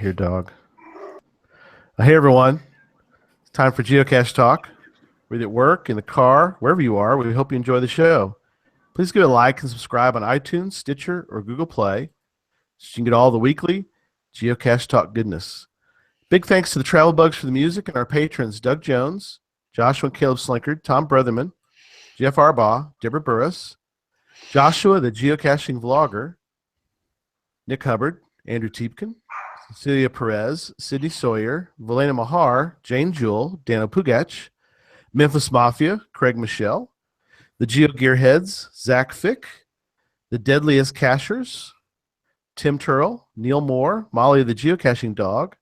Here, dog. Hey, everyone. It's time for Geocache Talk. Whether at work, in the car, wherever you are, we hope you enjoy the show. Please give it a like and subscribe on iTunes, Stitcher, or Google Play so you can get all the weekly Geocache Talk goodness. Big thanks to the Travel Bugs for the music and our patrons Doug Jones, Joshua and Caleb Slinkard, Tom Brotherman, Jeff Arbaugh, Deborah Burris, Joshua, the geocaching vlogger, Nick Hubbard, Andrew Tiepkin, Cecilia Perez, Sydney Sawyer, Valena Mahar, Jane Jewell, Dano Pugach, Memphis Mafia, Craig Michelle, the Geo Gearheads, Zach Fick, the Deadliest Cachers, Tim Turrell, Neil Moore, Molly the Geocaching Dog,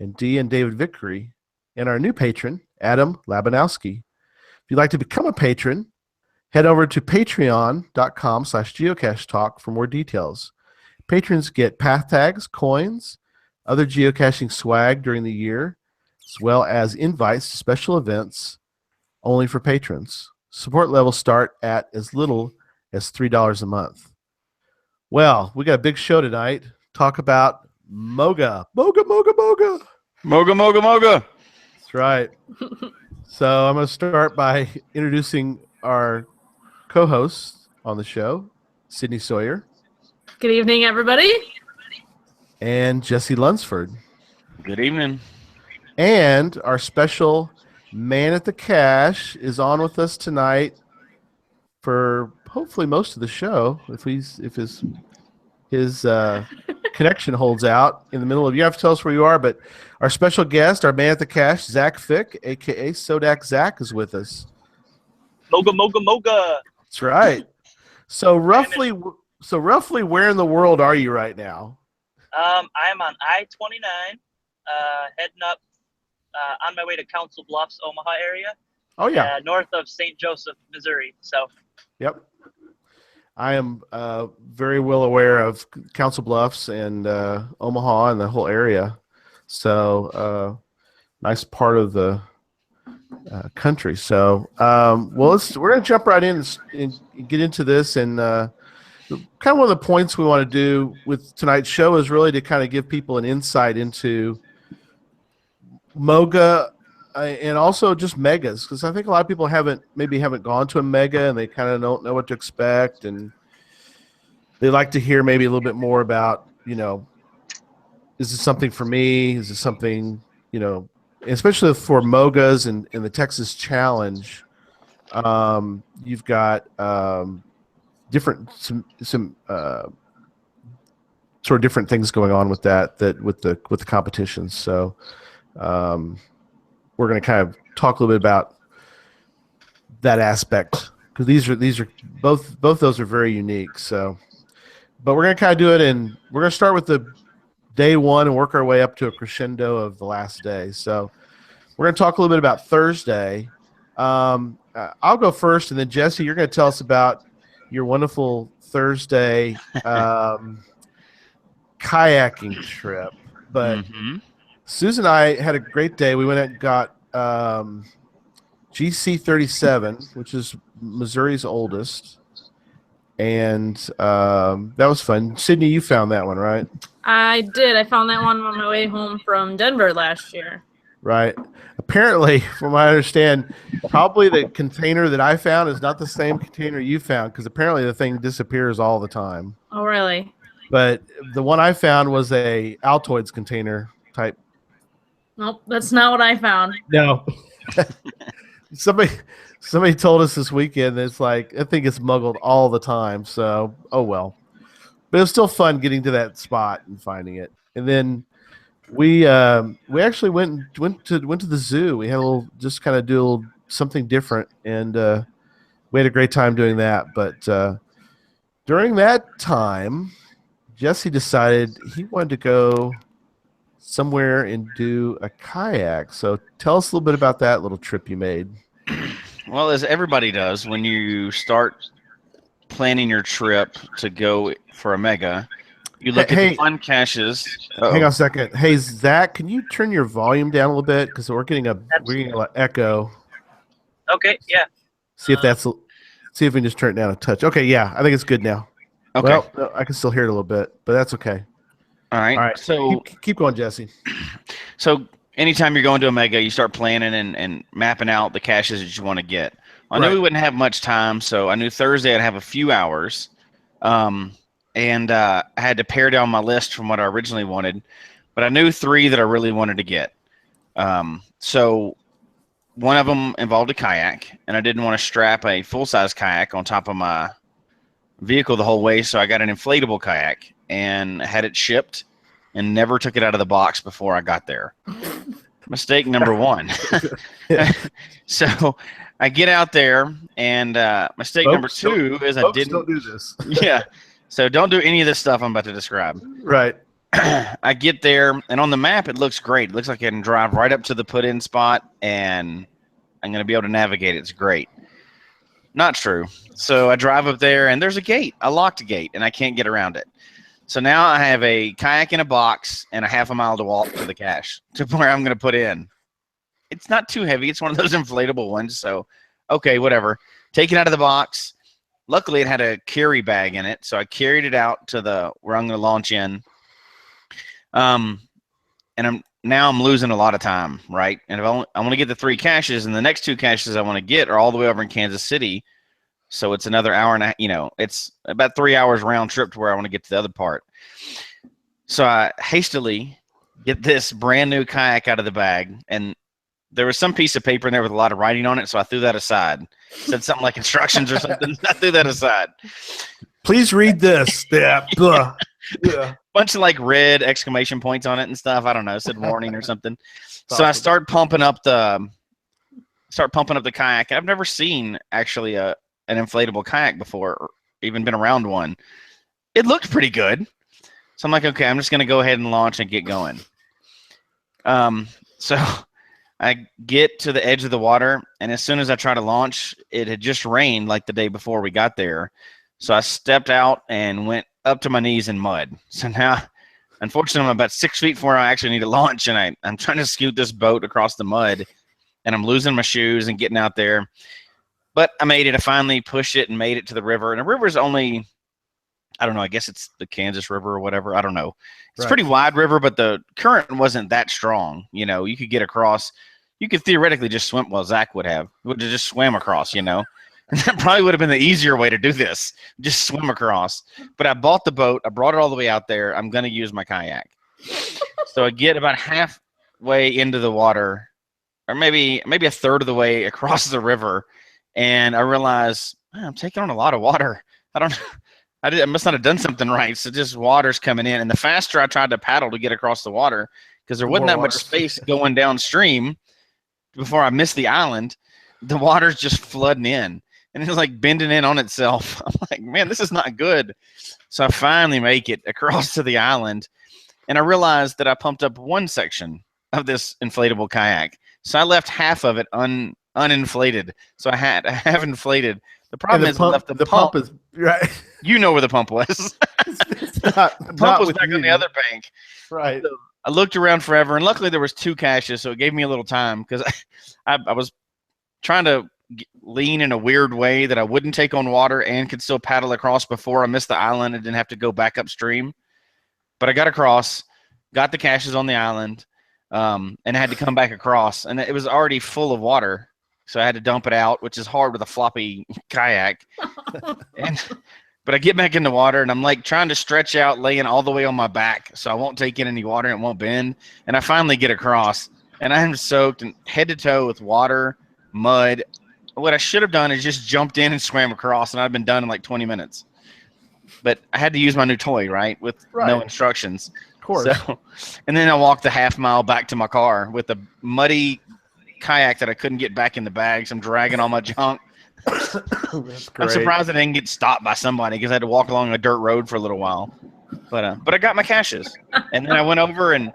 and Dee and David Vickery, and our new patron, Adam Labanowski. If you'd like to become a patron, head over to patreon.com/geocachetalk for more details. Patrons get path tags, coins, other geocaching swag during the year, as well as invites to special events only for patrons. Support levels start at as little as $3 a month. Well, we got a big show tonight. Talk about MOGA. MOGA, MOGA, MOGA. MOGA, MOGA, MOGA. That's right. So I'm going to start by introducing our co-hosts on the show, Sydney Sawyer. Good evening, everybody. And Jesse Lunsford. Good evening. And our special man at the cache is on with us tonight for hopefully most of the show, if his connection holds out in the middle of. You have to tell us where you are, but our special guest, our man at the cache, Zach Fick, aka Sodak Zach, is with us. MOGA, MOGA, MOGA. That's right. So roughly, where in the world are you right now? I'm on I-29, heading up on my way to Council Bluffs, Omaha area. Oh yeah, north of St. Joseph, Missouri. So. Yep. I am very well aware of Council Bluffs and Omaha and the whole area. So nice part of the country. So we're going to jump right in and get into this. And kind of one of the points we want to do with tonight's show is really to kind of give people an insight into MOGA and also just megas, because I think a lot of people haven't gone to a mega and they kind of don't know what to expect, and they like to hear maybe a little bit more about, is this something for me? Is this something, especially for MOGAs and the Texas Challenge, you've got different some sort of different things going on with that with the competitions. So we're going to kind of talk a little bit about that aspect, because these are both those are very unique. So, but we're going to kind of do it, and we're going to start with the day one and work our way up to a crescendo of the last day. So we're going to talk a little bit about Thursday. I'll go first, and then Jesse, you're going to tell us about your wonderful Thursday kayaking trip. But Susan and I had a great day. We went and got GC 37, which is Missouri's oldest, and that was fun. Sydney, you found that one, right? I did. I found that one on my way home from Denver last year. Right. Apparently, from what I understand, probably the container that I found is not the same container you found, because apparently the thing disappears all the time. Oh, really? But the one I found was a Altoids container type. Nope, that's not what I found. No. Somebody told us this weekend that it's like, I think it's muggled all the time. So, oh well. But it was still fun getting to that spot and finding it. And then we actually went to the zoo. We had just kind of do something different, and we had a great time doing that. But during that time, Jesse decided he wanted to go somewhere and do a kayak. So tell us a little bit about that little trip you made. Well, as everybody does, when you start planning your trip to go for a mega, you look at the fun caches. Hang on a second. Hey, Zach, can you turn your volume down a little bit, because we're getting a echo. Okay, yeah. See if we can just turn it down a touch. Okay, yeah, I think it's good now. Okay. Well, no, I can still hear it a little bit, but that's okay. All right. All right. So keep going, Jesse. So anytime you're going to a mega, you start planning and mapping out the caches that you want to get. I knew we wouldn't have much time, so I knew Thursday I'd have a few hours. And I had to pare down my list from what I originally wanted, but I knew 3 that I really wanted to get. So one of them involved a kayak, and I didn't want to strap a full-size kayak on top of my vehicle the whole way, so I got an inflatable kayak and had it shipped and never took it out of the box before I got there. Mistake number 1. So I get out there, and mistake number 2 is I didn't. Don't do this. Yeah. So don't do any of this stuff I'm about to describe. Right. I get there, and on the map, it looks great. It looks like I can drive right up to the put-in spot, and I'm going to be able to navigate it. It's great. Not true. So I drive up there, and there's a gate, a locked gate, and I can't get around it. So now I have a kayak in a box and a half a mile to walk to the cache to where I'm going to put in. It's not too heavy. It's one of those inflatable ones. So, okay, whatever. Take it out of the box. Luckily, it had a carry bag in it, so I carried it out to where I'm going to launch in. And I'm losing a lot of time, right? And I want to get the 3 caches, and the next 2 caches I want to get are all the way over in Kansas City. So it's another hour and it's about 3 hours round trip to where I want to get to the other part. So I hastily get this brand new kayak out of the bag, and there was some piece of paper in there with a lot of writing on it, so I threw that aside. It said something like instructions or something. I threw that aside. Please read this. Yeah. Bunch of like red exclamation points on it and stuff. I don't know. It said warning or something. So I start pumping up the kayak. I've never seen actually an inflatable kayak before, or even been around one. It looked pretty good. So I'm like, okay, I'm just going to go ahead and launch and get going. So I get to the edge of the water, and as soon as I try to launch, it had just rained like the day before we got there. So I stepped out and went up to my knees in mud. So now, unfortunately, I'm about 6 feet from where I actually need to launch, and I'm trying to scoot this boat across the mud, and I'm losing my shoes and getting out there. But I made it. I finally pushed it and made it to the river. And the river's only, I don't know, I guess it's the Kansas River or whatever. I don't know. It's a pretty wide river, but the current wasn't that strong. You know, you could get across. You could theoretically just swim. Well, Zach would have just swam across, you know. And that probably would have been the easier way to do this. Just swim across. But I bought the boat. I brought it all the way out there. I'm going to use my kayak. So I get about halfway into the water, or maybe a third of the way across the river, and I realize, man, I'm taking on a lot of water. I must not have done something right. So just water's coming in. And the faster I tried to paddle to get across the water, because there wasn't that much space going downstream before I missed the island, the water's just flooding in. And it's like bending in on itself. I'm like, man, this is not good. So I finally make it across to the island. And I realized that I pumped up one section of this inflatable kayak. So I left half of it uninflated. So I have inflated. The problem is the pump is right. You know where the pump was. The pump was back on the other bank. Right. So I looked around forever, and luckily there was 2 caches, so it gave me a little time, because I was trying to lean in a weird way that I wouldn't take on water and could still paddle across before I missed the island and didn't have to go back upstream. But I got across, got the caches on the island, and had to come back across, and it was already full of water. So I had to dump it out, which is hard with a floppy kayak. But I get back in the water, and I'm like trying to stretch out, laying all the way on my back so I won't take in any water and it won't bend. And I finally get across, and I'm soaked and head to toe with water, mud. What I should have done is just jumped in and swam across, and I'd been done in like 20 minutes. But I had to use my new toy, right, with no instructions. Of course. So, and then I walked the half mile back to my car with a muddy kayak that I couldn't get back in the bag, so I'm dragging all my junk. I'm surprised I didn't get stopped by somebody, because I had to walk along a dirt road for a little while. But I got my caches, and then I went over and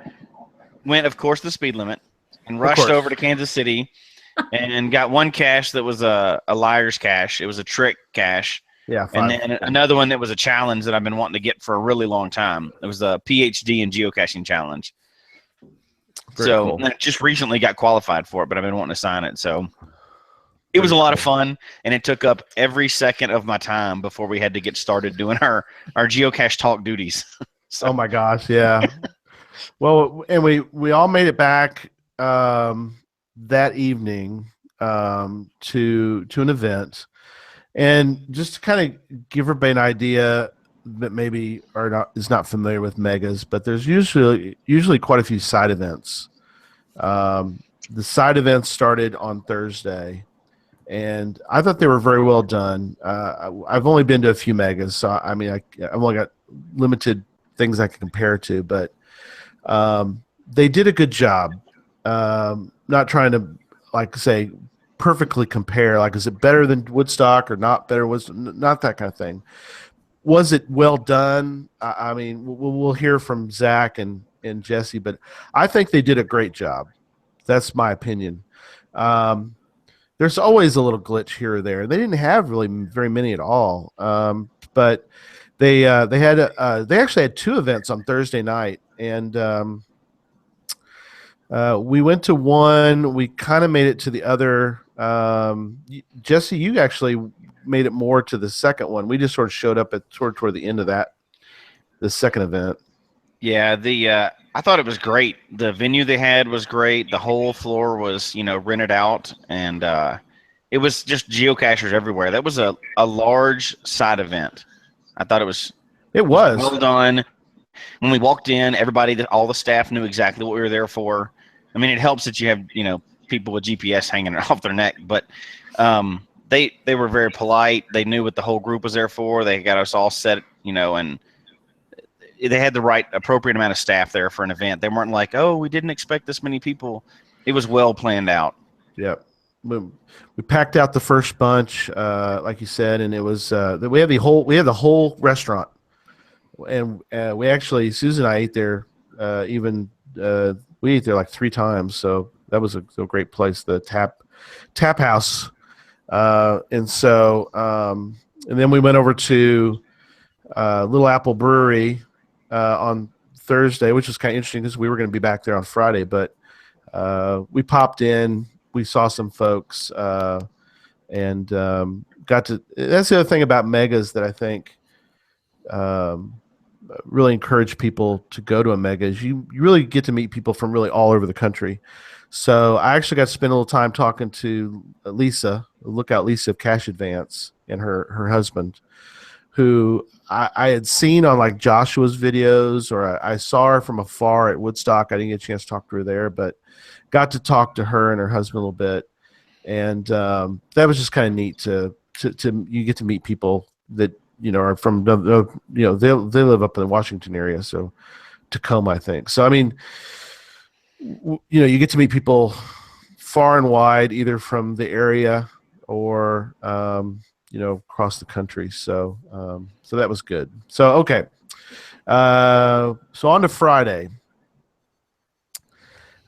went, of course, the speed limit, and rushed over to Kansas City, and got one cache that was a liar's cache. It was a trick cache. Yeah. And then another one that was a challenge that I've been wanting to get for a really long time. It was a PhD in geocaching challenge. Cool. I just recently got qualified for it, but I've been wanting to sign it. So it was a lot of fun, and it took up every second of my time before we had to get started doing our geocache talk duties. So, Oh my gosh, yeah. Well, and we all made it back that evening to an event, and just to kind of give everybody an idea that maybe is not familiar with megas, but there's usually quite a few side events. The side events started on Thursday, and I thought they were very well done. I've only been to a few megas, so I mean, I've only got limited things I can compare to, but they did a good job. Not trying to, like, say, perfectly compare, like, is it better than Woodstock or not better? Not that kind of thing. Was it well done? I mean, we'll hear from Zach and Jesse, but I think they did a great job. That's my opinion. There's always a little glitch here or there. They didn't have really very many at all, but they actually had two events on Thursday night, and we went to one. We kind of made it to the other. Jesse, you actually made it more to the second one. We just sort of showed up toward the end of the second event. yeah, I thought it was great. The venue they had was great. The whole floor was, rented out, and it was just geocachers everywhere. That was a large side event. I thought it was well done. When we walked in, all the staff knew exactly what we were there for. I mean, it helps that you have, people with GPS hanging off their neck, but they were very polite. They knew what the whole group was there for. They got us all set, and they had the appropriate amount of staff there for an event. They weren't like, oh, we didn't expect this many people. It was well planned out. Yep. We packed out the first bunch, like you said, and it was we had the whole restaurant, and we actually, Susan and I ate there. We ate there like 3 times, so that was a great place. The tap house, and then we went over to Little Apple Brewery on Thursday, which was kind of interesting because we were going to be back there on Friday, but we popped in. We saw some folks, and got to. That's the other thing about megas that I think really encourage people to go to a mega is you really get to meet people from really all over the country. So I actually got to spend a little time talking to Lisa, Lookout Lisa of Cache Advance, and her husband, who I had seen on like Joshua's videos, or I saw her from afar at Woodstock. I didn't get a chance to talk to her there, but got to talk to her and her husband a little bit, and that was just kind of neat to you get to meet people that are from they live up in the Washington area, so Tacoma, I think. So I mean, you get to meet people far and wide, either from the area or across the country. So that was good. So okay, so on to Friday.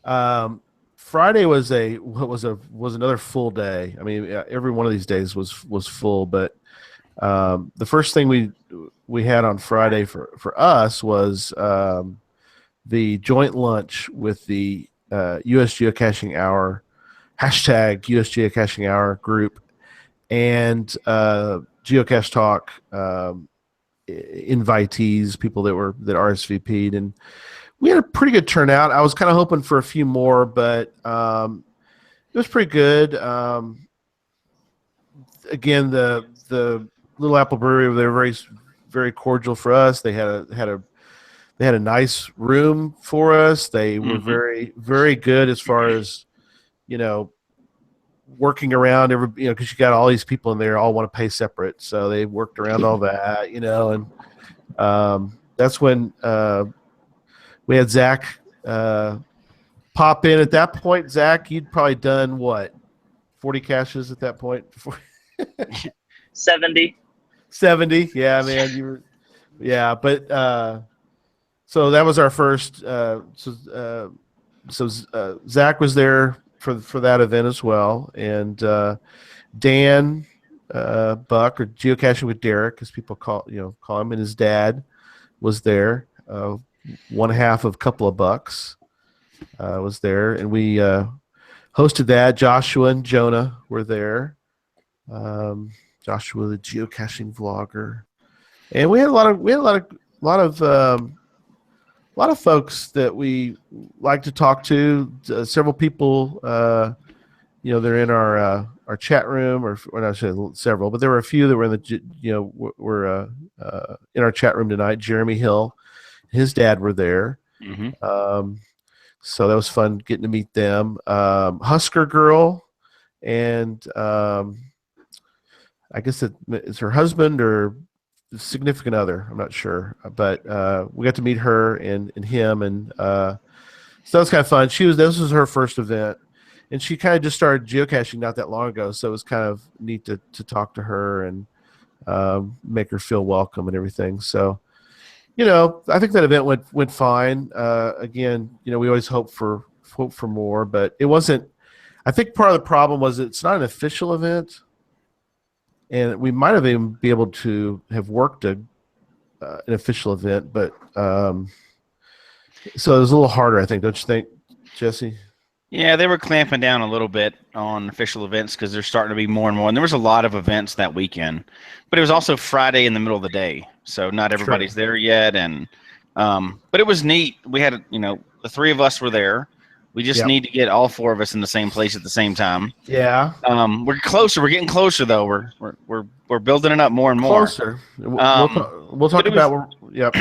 Friday was another full day. I mean, every one of these days was full, but the first thing we had on Friday for us was the joint lunch with the US Geocaching Hour hashtag US Geocaching Hour group and Geocache Talk invitees, people that RSVP'd, and we had a pretty good turnout. I was kind of hoping for a few more, but it was pretty good. Again, the Little Apple Brewery, they were very, very cordial for us. They had a nice room for us. They were very, very good as far as working around because you got all these people in there all want to pay separate, so they worked around all that, and that's when we had Zach pop in. At that point, Zach, you'd probably done what, 40 caches at that point? 70. 70, yeah, man, you were, yeah, but so that was our first. So Zach was there for that event as well, and Dan Buck, or Geocaching with Derek, as people call him, and his dad was there. One half of Couple of Bucks was there, and we hosted that. Joshua and Jonah were there. Joshua, the geocaching vlogger, and we had a lot of a lot of folks that we like to talk to. Several people, they're in our chat room, or not several, but there were a few that were in were in our chat room tonight. Jeremy Hill, his dad were there. So that was fun getting to meet them. Husker Girl, and I guess it's her husband or significant other. I'm not sure, but we got to meet her and him, and so that was kind of fun. This was her first event, and she kind of just started geocaching not that long ago, so it was kind of neat to talk to her and make her feel welcome and everything. So, I think that event went fine. Again, we always hope for more, but it wasn't. I think part of the problem was it's not an official event. And we might have even be able to have worked an official event, but so it was a little harder, I think. Don't you think, Jesse? Yeah, they were clamping down a little bit on official events because there's starting to be more and more. And there was a lot of events that weekend, but it was also Friday in the middle of the day, so not everybody's there yet. And but it was neat. We had, the three of us were there. We just need to get all four of us in the same place at the same time. Yeah. We're closer. We're getting closer, though. We're building it up more and more. Closer. We'll talk about. Yep.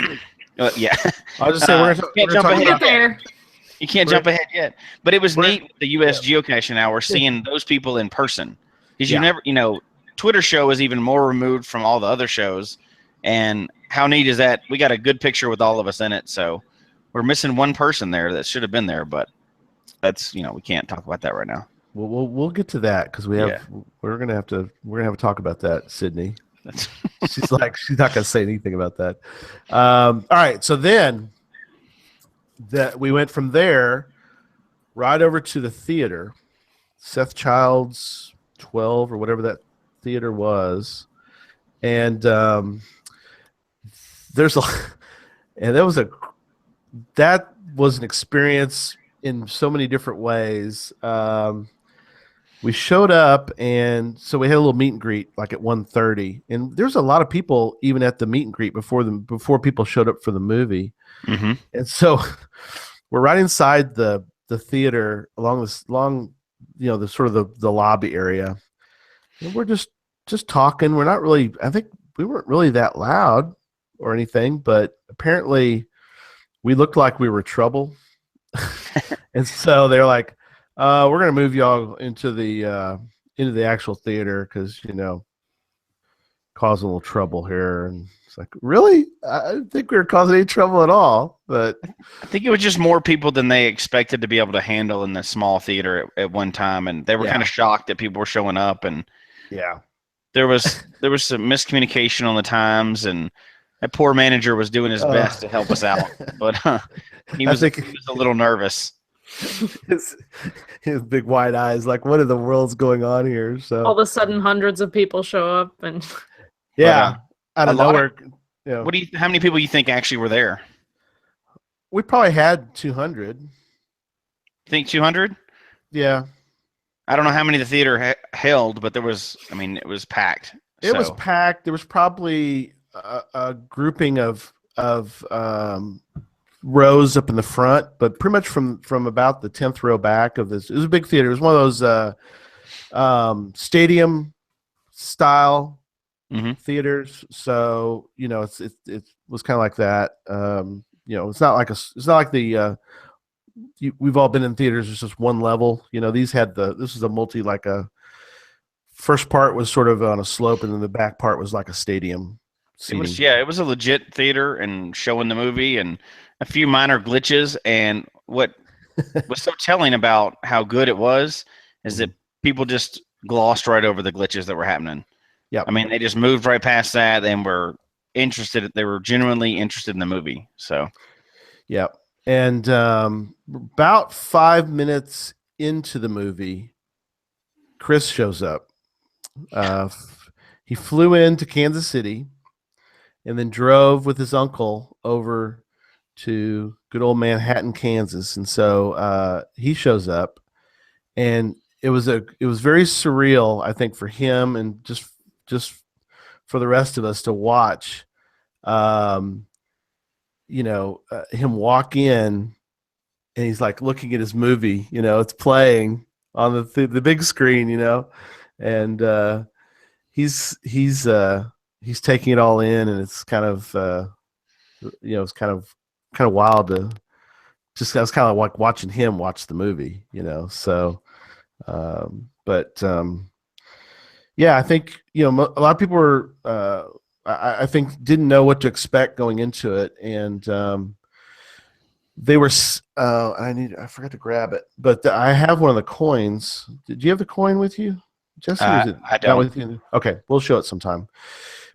Yeah. I'll just say we're going to talk about there. You can't jump ahead yet. But it was neat with the U.S. Geocaching Hour, seeing those people in person. Because you never, Twitter show is even more removed from all the other shows. And how neat is that? We got a good picture with all of us in it. So we're missing one person there that should have been there, but that's, we can't talk about that right now. We'll get to that because we're gonna have to talk about that, Sydney. She's not gonna say anything about that. All right, so then we went from there right over to the theater, Seth Child's 12 or whatever that theater was, and that was an experience in so many different ways. We showed up, and so we had a little meet and greet like at 1:30, and there's a lot of people even at the meet and greet before people showed up for the movie. Mm-hmm. And so we're right inside the theater along the sort of the lobby area, and we're just talking. We're not really, I think we weren't really that loud or anything, but apparently we looked like we were trouble. And so they're like, we're going to move y'all into the actual theater because, causing a little trouble here. And it's like, really? I didn't think we were causing any trouble at all. But I think it was just more people than they expected to be able to handle in the small theater at one time. And they were kind of shocked that people were showing up. And there was some miscommunication on the times, and that poor manager was doing his best to help us out. But he was a little nervous. His big wide eyes, like, what in the world's going on here? So all of a sudden, hundreds of people show up, and out of nowhere. How many people you think actually were there? We probably had 200. Think 200? Yeah. I don't know how many the theater held, but it was packed. It was packed. There was probably a grouping of rows up in the front, but pretty much from about the 10th row back of this. It was a big theater. It was one of those stadium style theaters. So it was kind of like that. It's not like the we've all been in theaters. It's just one level. This is a multi, like a first part was sort of on a slope, and then the back part was like a stadium seating. It was a legit theater and showing the movie, and a few minor glitches. And what was so telling about how good it was is that people just glossed right over the glitches that were happening. Yeah, I mean, they just moved right past that and were interested. They were genuinely interested in the movie. So, yeah. And about 5 minutes into the movie, Chris shows up. He flew into Kansas City and then drove with his uncle over to good old Manhattan, Kansas. And so he shows up, and it was very surreal, I think, for him and just for the rest of us to watch. him walk in, and he's like looking at his movie. It's playing on the big screen. And he's taking it all in, and it's kind of it's kind of wild to just. I was kind of like watching him watch the movie. So, but yeah, I think a lot of people were. I think didn't know what to expect going into it, and they were. I forgot to grab it, but I have one of the coins. Did you have the coin with you, Jesse? Or is it I not don't. with you? Okay, we'll show it sometime.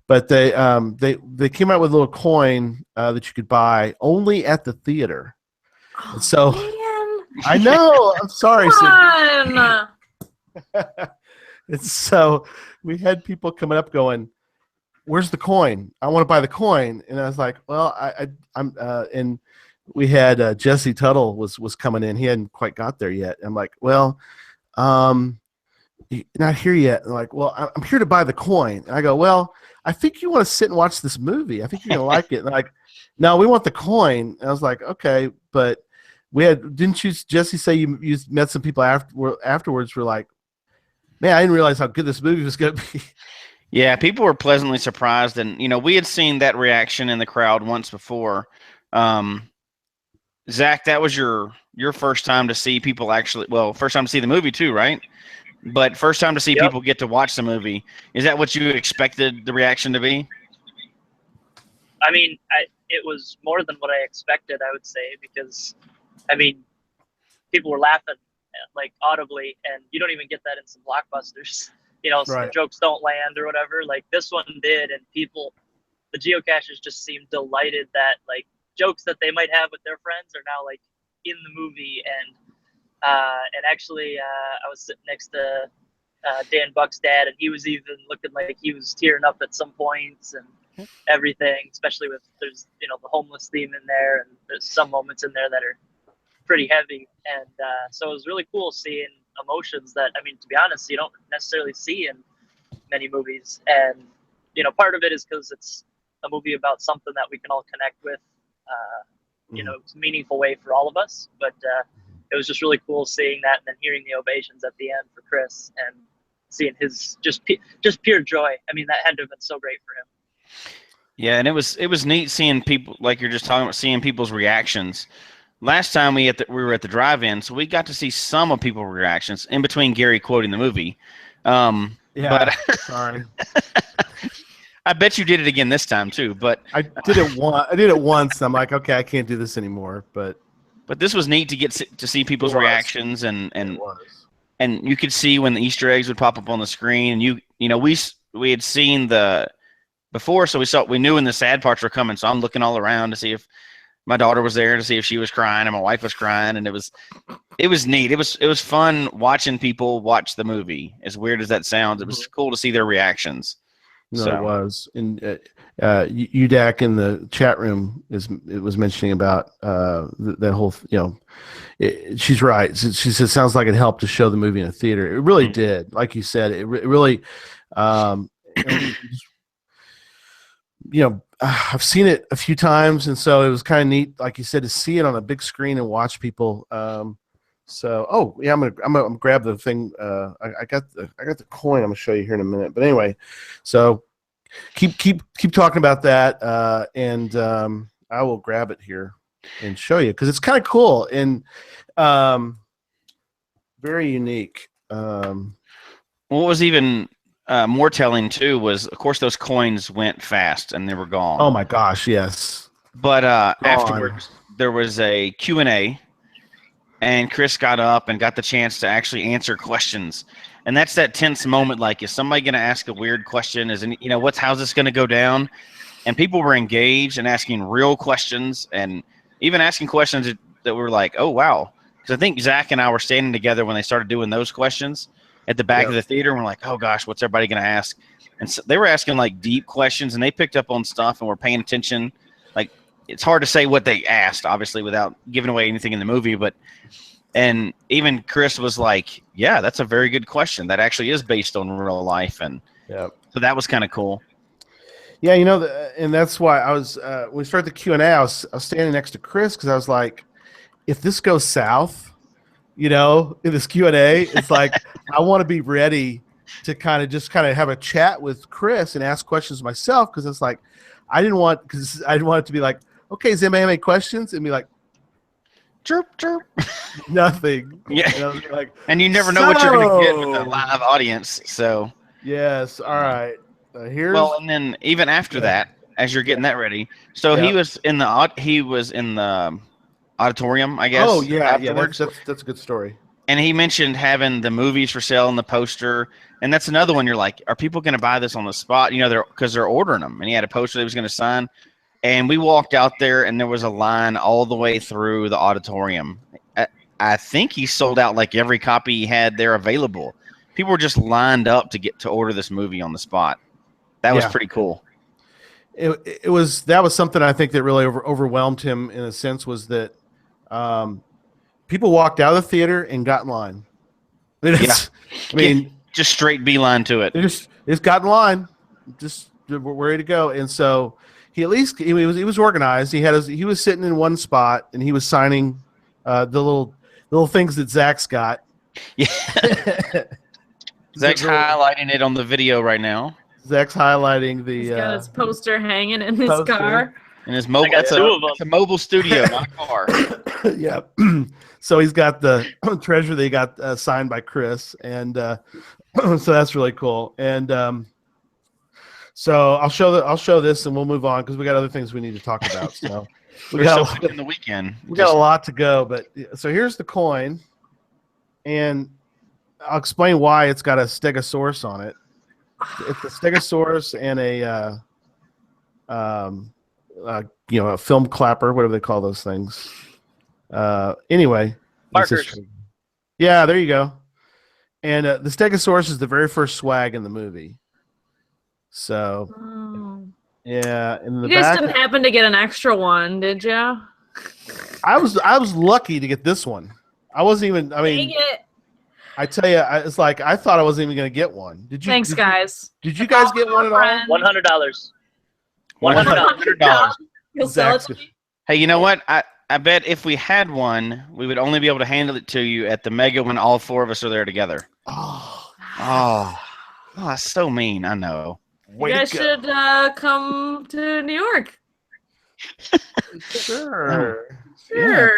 But they came out with a little coin that you could buy only at the theater. And so Man, I know. I'm sorry. come on. And so we had people coming up going, "Where's the coin? I want to buy the coin." And I was like, "Well, I'm." And we had Jesse Tuttle was coming in. He hadn't quite got there yet. I'm like, "Well, not here yet." And like, "Well, I'm here to buy the coin." And I go, "Well, I think you want to sit and watch this movie. I think you're gonna like it." And like, "No, we want the coin." And I was like, "Okay, but didn't you, Jesse, say you met some people afterwards? Were like, man, I didn't realize how good this movie was gonna be." Yeah, people were pleasantly surprised, and we had seen that reaction in the crowd once before. Zach, that was your first time to see people first time to see the movie too, right? But first time to see people get to watch the movie. Is that what you expected the reaction to be? I mean, it was more than what I expected, I would say, because, I mean, people were laughing like audibly, and you don't even get that in some blockbusters. Right. Jokes don't land or whatever. Like this one did, and the geocachers just seemed delighted that like jokes that they might have with their friends are now like in the movie. And actually, I was sitting next to Dan Buck's dad, and he was even looking like he was tearing up at some points and everything, especially with there's the homeless theme in there, and there's some moments in there that are pretty heavy. And so it was really cool seeing emotions that, I mean, to be honest, you don't necessarily see in many movies. And part of it is because it's a movie about something that we can all connect with. It's a meaningful way for all of us. But it was just really cool seeing that, and then hearing the ovations at the end for Chris, and seeing his just pure joy. I mean, that had to have been so great for him. Yeah, and it was neat seeing people, like you're just talking about, seeing people's reactions. Last time we were at the drive-in, so we got to see some of people's reactions in between Gary quoting the movie. Yeah, but sorry. I bet you did it again this time too. But I did it once. I'm like, okay, I can't do this anymore. But this was neat to get to see people's reactions, and you could see when the Easter eggs would pop up on the screen, and we had seen the before, so we knew when the sad parts were coming. So I'm looking all around to see if my daughter was there, to see if she was crying, and my wife was crying, and it was neat. It was fun watching people watch the movie. As weird as that sounds, it was cool to see their reactions. No, it was. And UDAC in the chat room was mentioning about that whole. She's right. She said, "Sounds like it helped to show the movie in a theater." It really did. Like you said, it really. I've seen it a few times, and so it was kind of neat, like you said, to see it on a big screen and watch people. I'm gonna grab the thing. I got the coin. I'm gonna show you here in a minute. But anyway, so keep talking about that, and I will grab it here and show you, because it's kind of cool and very unique. What was even more telling too was, of course, those coins went fast and they were gone. Oh my gosh, yes. But afterwards, there was a Q&A, and Chris got up and got the chance to actually answer questions. And that's that tense moment, like, is somebody going to ask a weird question? How's this going to go down? And people were engaged and asking real questions, and even asking questions that were like, oh, wow. Because I think Zach and I were standing together when they started doing those questions at the back of the theater, and we're like, oh gosh, what's everybody going to ask? And so they were asking like deep questions, and they picked up on stuff and were paying attention. Like, it's hard to say what they asked, obviously, without giving away anything in the movie. And even Chris was like, yeah, that's a very good question. That actually is based on real life. And so that was kind of cool. Yeah, you know, and that's why I was when we started the Q&A, I was standing next to Chris because I was like, if this goes south, you know, in this Q&A, it's like I want to be ready to kind of have a chat with Chris and ask questions myself because it's like I didn't want it to be like, okay, does anybody have any questions? And be like, Chirp, chirp. nothing. Yeah. And I was like, And you never know what you're going to get with a so- live audience. So, yes, all right. Here's well, and then even after that, as you're getting that ready, so he Yeah. was in the auditorium, I guess. oh yeah, afterwards. that's a good story. And he mentioned having the movies for sale and the poster. And that's another one. You're like, are people going to buy this on the spot? You know, because they're ordering them. And he had a poster that he was going to sign. And we walked out there, and there was a line all the way through the auditorium. I think he sold out like every copy he had there available. People were just lined up to get to order this movie on the spot. That was pretty cool. That was something I think that really overwhelmed him in a sense was that people walked out of the theater and got in line. I mean, just straight beeline to it. They just got in line, just we're ready to go. And so he was organized. He was sitting in one spot and he was signing the little things that Zach's got. Yeah, Zach's highlighting it on the video right now. Zach's highlighting the. He's got his poster hanging in his car. And his mobile. That's a mobile studio, not a car. Yeah. So he's got the treasure that he got signed by Chris, and so that's really cool. And so I'll show this, and we'll move on because we got other things we need to talk about. So we got in the weekend. We got a lot to go, but so here's the coin, and I'll explain why it's got a stegosaurus on it. It's a stegosaurus and a film clapper, whatever they call those things. Anyway, markers. Yeah, there you go. And the stegosaurus is the very first swag in the movie. So, yeah, in the you guys back, didn't happen to get an extra one, did you? I was lucky to get this one. I wasn't even. I mean, Dang it. I tell you, it's like I thought I wasn't even going to get one. Did you? Thanks, guys. Did you guys get one at all? $100. $100. You'll sell it to me? Hey, you know what? I bet if we had one, we would only be able to handle it to you at the Mega when all four of us are there together. Oh, that's so mean. I know. You guys should come to New York. Sure. Sure.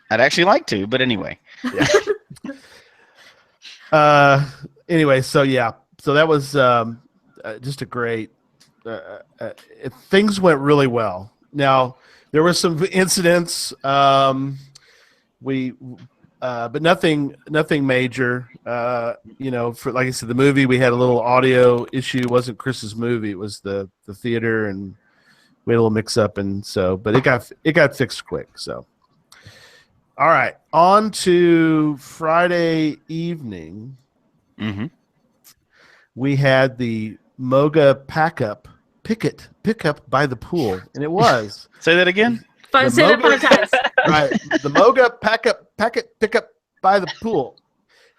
I'd actually like to, but anyway. Yeah. Anyway, so that was just a great. Things went really well. Now there were some incidents. But nothing major. For like I said, the movie we had a little audio issue. It wasn't Chris's movie. It was the theater, and we had a little mix up, and so. But it got fixed quick. So. All right, on to Friday evening. Mm-hmm. We had the MOGA pickup by the pool, and it was. Say that again. Say that 5 times. Right, the MOGA pickup by the pool,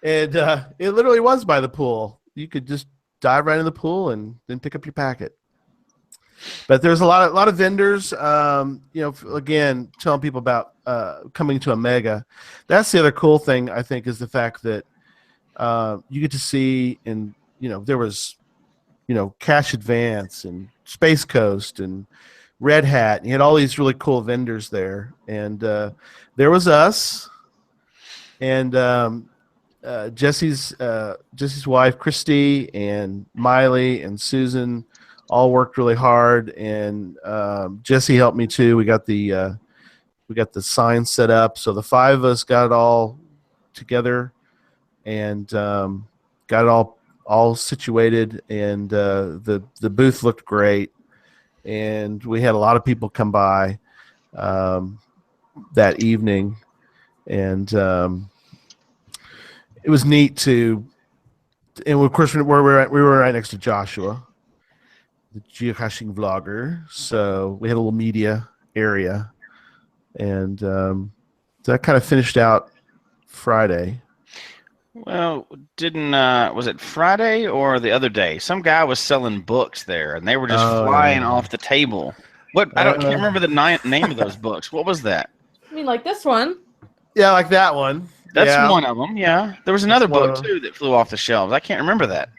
and it literally was by the pool. You could just dive right in the pool and then pick up your packet. But there's a lot of vendors. Again, telling people about coming to a Mega. That's the other cool thing I think is the fact that you get to see, and there was, Cache Advance and Space Coast and Red Hat. And you had all these really cool vendors there, and there was us and Jesse's wife Christy and Miley and Susan. All worked really hard, and Jesse helped me too. We got the sign set up, so the 5 of us got it all together, and got it all situated, and the booth looked great, and we had a lot of people come by that evening, and it was neat to, and of course we were right next to Joshua, the geocaching vlogger, so we had a little media area, and so that kind of finished out Friday. Well, didn't was it Friday or the other day? Some guy was selling books there, and they were just flying off the table. What can't remember the name of those books. What was that? I mean, like this one. Yeah, like that one. That's one of them. Yeah, there was another book too that flew off the shelves. I can't remember that.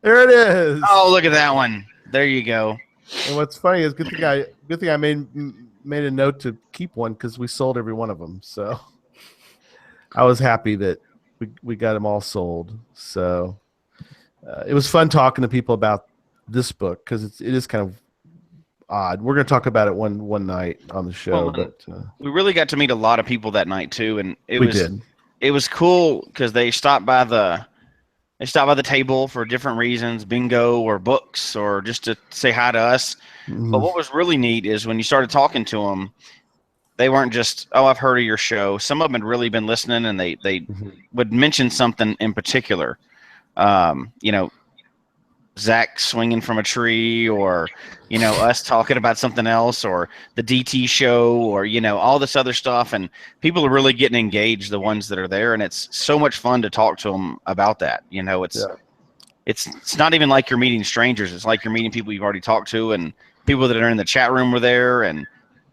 There it is. Oh, look at that one. There you go. And what's funny is good thing I made a note to keep one because we sold every one of them. So I was happy that we got them all sold. So it was fun talking to people about this book because it is kind of odd. We're going to talk about it one night on the show. But we really got to meet a lot of people that night too, and it was cool because they stopped by the table for different reasons, bingo or books or just to say hi to us. Mm-hmm. But what was really neat is when you started talking to them, they weren't just, oh, I've heard of your show. Some of them had really been listening, and they would mention something in particular. Zach swinging from a tree, or, us talking about something else, or the DT show, or, all this other stuff. And people are really getting engaged, the ones that are there. And it's so much fun to talk to them about that. It's not even like you're meeting strangers. It's like you're meeting people you've already talked to, and people that are in the chat room were there. And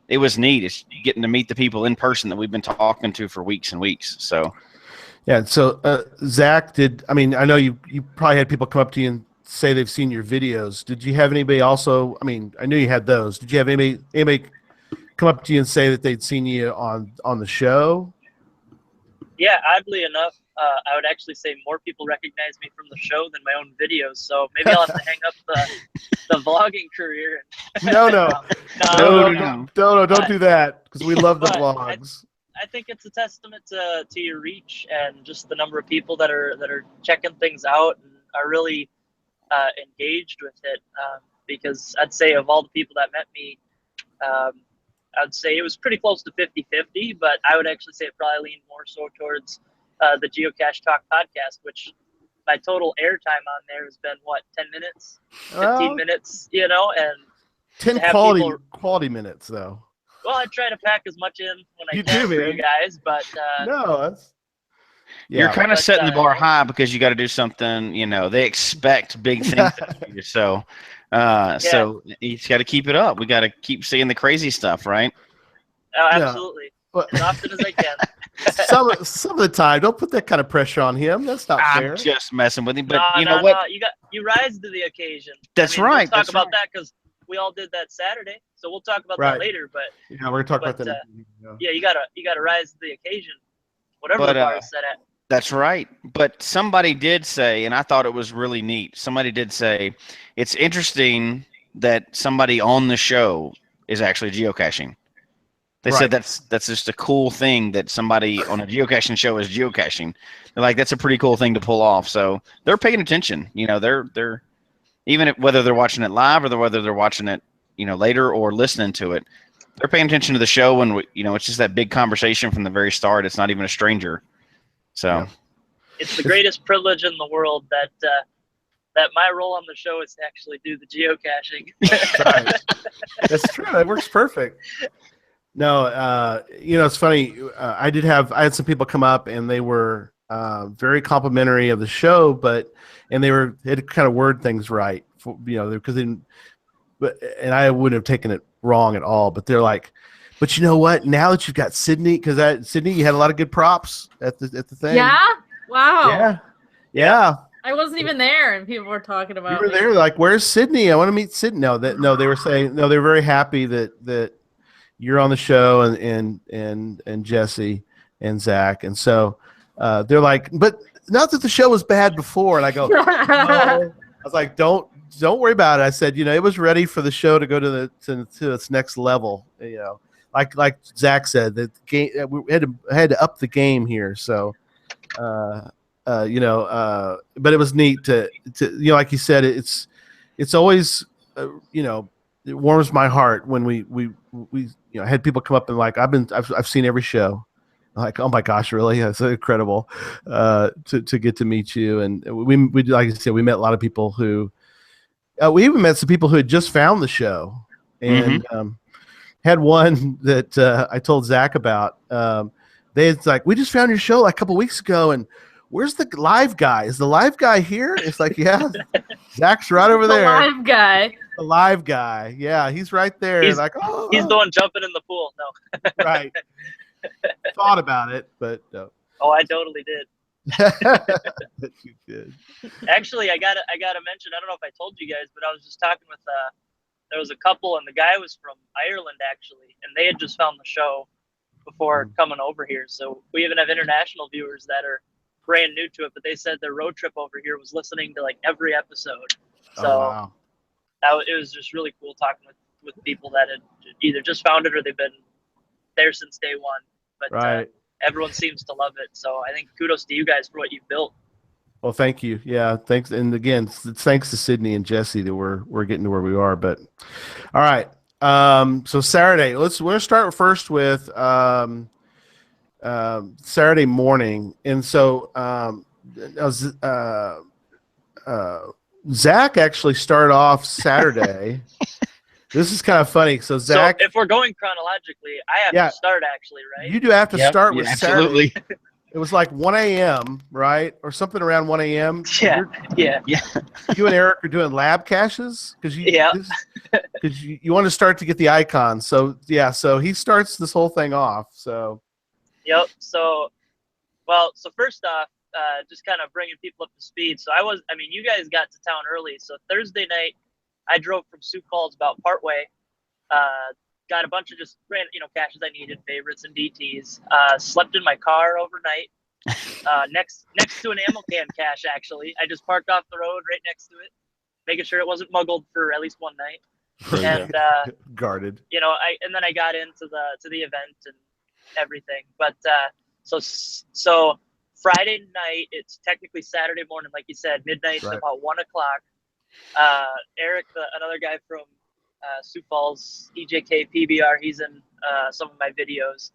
it was neat. It's getting to meet the people in person that we've been talking to for weeks and weeks. So, yeah. So Zach I know you probably had people come up to you and say they've seen your videos. Did you have anybody also? I mean, I knew you had those. Did you have anybody come up to you and say that they'd seen you on the show? Yeah, oddly enough, I would actually say more people recognize me from the show than my own videos. So maybe I'll have to hang up the vlogging career. No, don't do that, because we love the vlogs. I think it's a testament to your reach and just the number of people that are checking things out and are really engaged with it, because I'd say of all the people that met me, I'd say it was pretty close to 50-50, but I would actually say it probably leaned more so towards the Geocache Talk podcast, which my total airtime on there has been 10 minutes, 15 minutes, and 10 quality minutes though. Well, I try to pack as much in when I can for you guys, but you're kind of setting the bar high because you got to do something. They expect big things of you, so you got to keep it up. We got to keep seeing the crazy stuff, right? Oh, absolutely. As often as I can. Some of the time, don't put that kind of pressure on him. That's not fair. I'm just messing with him, but what? No. You rise to the occasion. That's right. We'll talk about that because we all did that Saturday, so we'll talk about that later. But yeah, we're gonna talk about that. Yeah, you gotta rise to the occasion, whatever the bar is set at. That's right. But somebody did say, and I thought it was really neat. Somebody did say, it's interesting that somebody on the show is actually geocaching. They said that's just a cool thing that somebody on a geocaching show is geocaching. They're like, that's a pretty cool thing to pull off. So they're paying attention. They're even whether they're watching it live or whether they're watching it, later or listening to it, they're paying attention to the show. And it's just that big conversation from the very start. It's not even a stranger. So it's the greatest privilege in the world that my role on the show is to actually do the geocaching. That's true. That works perfect. No, it's funny. I had some people come up and they were very complimentary of the show, and they had kind of word things right, because and I wouldn't have taken it wrong at all. But they're like, but you know what? Now that you've got Sydney, because Sydney, you had a lot of good props at the thing. Yeah. Wow. Yeah. I wasn't even there, and people were talking about. You were there, like, where's Sydney? I want to meet Sydney. No, they were saying they were very happy that you're on the show and Jesse and Zach, and so they're like, but not that the show was bad before. And I go, no. I was like, don't worry about it. I said, it was ready for the show to go to its next level. Like Zach said, the game we had to up the game here. So, but it was neat to like you said, it's always it warms my heart when we had people come up and like I've seen every show. I'm like, oh my gosh, really? That's incredible to get to meet you. And we like I said, we met a lot of people who we even met some people who had just found the show, and had one that I told Zach about. It's like, we just found your show like a couple weeks ago, and where's the live guy? Is the live guy here? It's like, yeah, Zach's right over The there. live guy. The live guy. Yeah, he's right there. He's- like, oh, He's the one jumping in the pool. No. right. Thought about it, but no. Oh, I totally did. That you did. Actually, I gotta mention. I don't know if I told you guys, but I was just talking with there was a couple, and the guy was from Ireland actually, and they had just found the show before coming over here. So we even have international viewers that are brand new to it, but they said their road trip over here was listening to like every episode. So Oh, wow. it was just really cool talking with people that had either just found it or they've been there since day one. But Right. everyone seems to love it. So I think kudos to you guys for what you've built. Well, thank you. Yeah, thanks. And again, it's thanks to Sydney and Jesse that we're getting to where we are. But all right. So Saturday, we're gonna start first with Saturday morning. And so Zach actually started off Saturday. This is kind of funny. So Zach, So if we're going chronologically, I have Yeah. to start actually, right? you do have to start with Saturday. absolutely. It was like 1 a.m., right? Or something around 1 a.m. Yeah. Yeah. You and Eric are doing lab caches because Yeah. you want to start to get the icons. So yeah, so he starts this whole thing off. So Yep. So first off, just kind of bringing people up to speed. So you guys got to town early. So Thursday night, I drove from Sioux Falls about partway. Got a bunch of just random, caches I needed, favorites and DTs. Slept in my car overnight. Next to an ammo can cache, actually. I just parked off the road right next to it, making sure it wasn't muggled for at least one night. And guarded. and then I got into the event and everything. But so Friday night, it's technically Saturday morning, like you said, midnight to Right. about 1:00. Eric, another guy from Sioux Falls, EJK PBR, he's in some of my videos.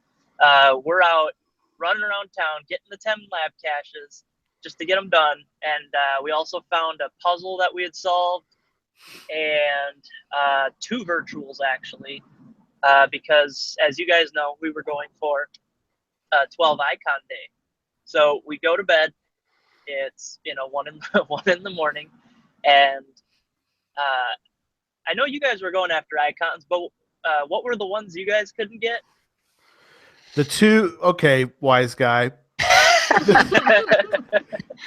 We're out running around town, getting the 10 lab caches just to get them done. And we also found a puzzle that we had solved and 2 virtuals actually, because as you guys know, we were going for 12 icon day. So we go to bed. It's 1 in the morning, and I know you guys were going after icons, but what were the ones you guys couldn't get? The 2. Okay, wise guy.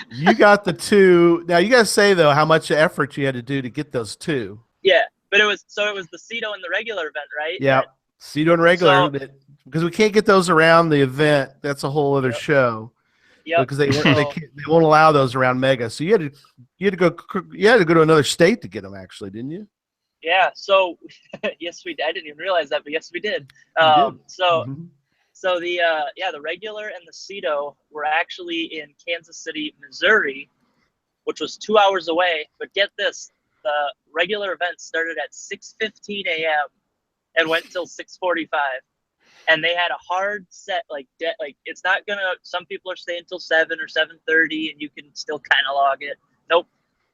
You got the 2. Now you got to say though how much effort you had to do to get those 2. Yeah, but it was the Cedo and the regular event, right? Yeah, Cedo and regular, because we can't get those around the event. That's a whole other show. Yeah, Because they won't allow those around Mega. So you had to go to another state to get them. Actually, didn't you? Yeah. So yes, we did. I didn't even realize that, but yes, we did. You did. So Mhm. so the regular and the Cedo were actually in Kansas City, Missouri, which was 2 hours away. But get this, the regular event started at 6:15 a.m. and went till 6:45. And they had a hard set, it's not gonna. Some people are staying till 7 or 7:30, and you can still kind of log it. Nope,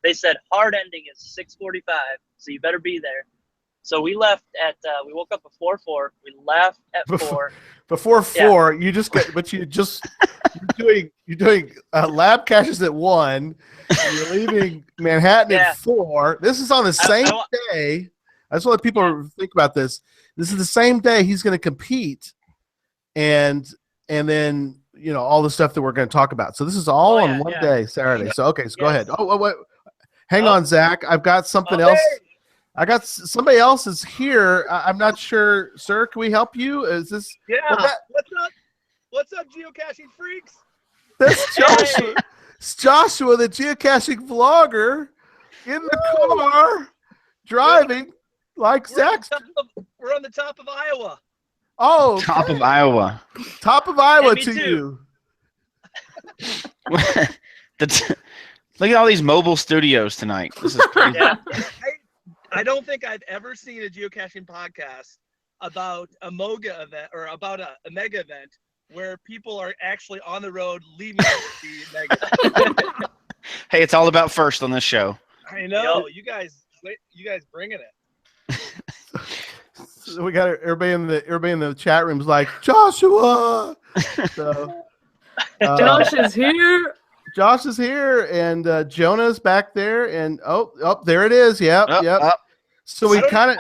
they said hard ending is 6:45, so you better be there. So we left at. We woke up before 4. We left at 4. Before 4, you just got, but you're doing lab caches at 1. You're leaving Manhattan at 4. This is on the same day. I just want people think about this. This is the same day he's going to compete, and then all the stuff that we're going to talk about. So this is all on one day, Saturday. So okay, so go ahead. Oh, wait. Hang on, Zach. I've got something else. I got somebody else is here. I'm not sure, sir. Can we help you? Is this? Yeah. What's up, geocaching freaks? That's Joshua. It's Joshua, the geocaching vlogger, in the car driving. Like Zach. We're on the top of Iowa. Oh, okay. Top of Iowa. Top of Iowa me to too. Look at all these mobile studios tonight. This is crazy. Yeah. I don't think I've ever seen a geocaching podcast about a MOGA event or about a mega event where people are actually on the road leaving the mega. Hey, it's all about first on this show. I know. You guys bringing it. So we got everybody in the chat rooms like Joshua. So, Josh is here. Josh is here, and Jonah's back there, and there it is. Yep, yep. So we kind of.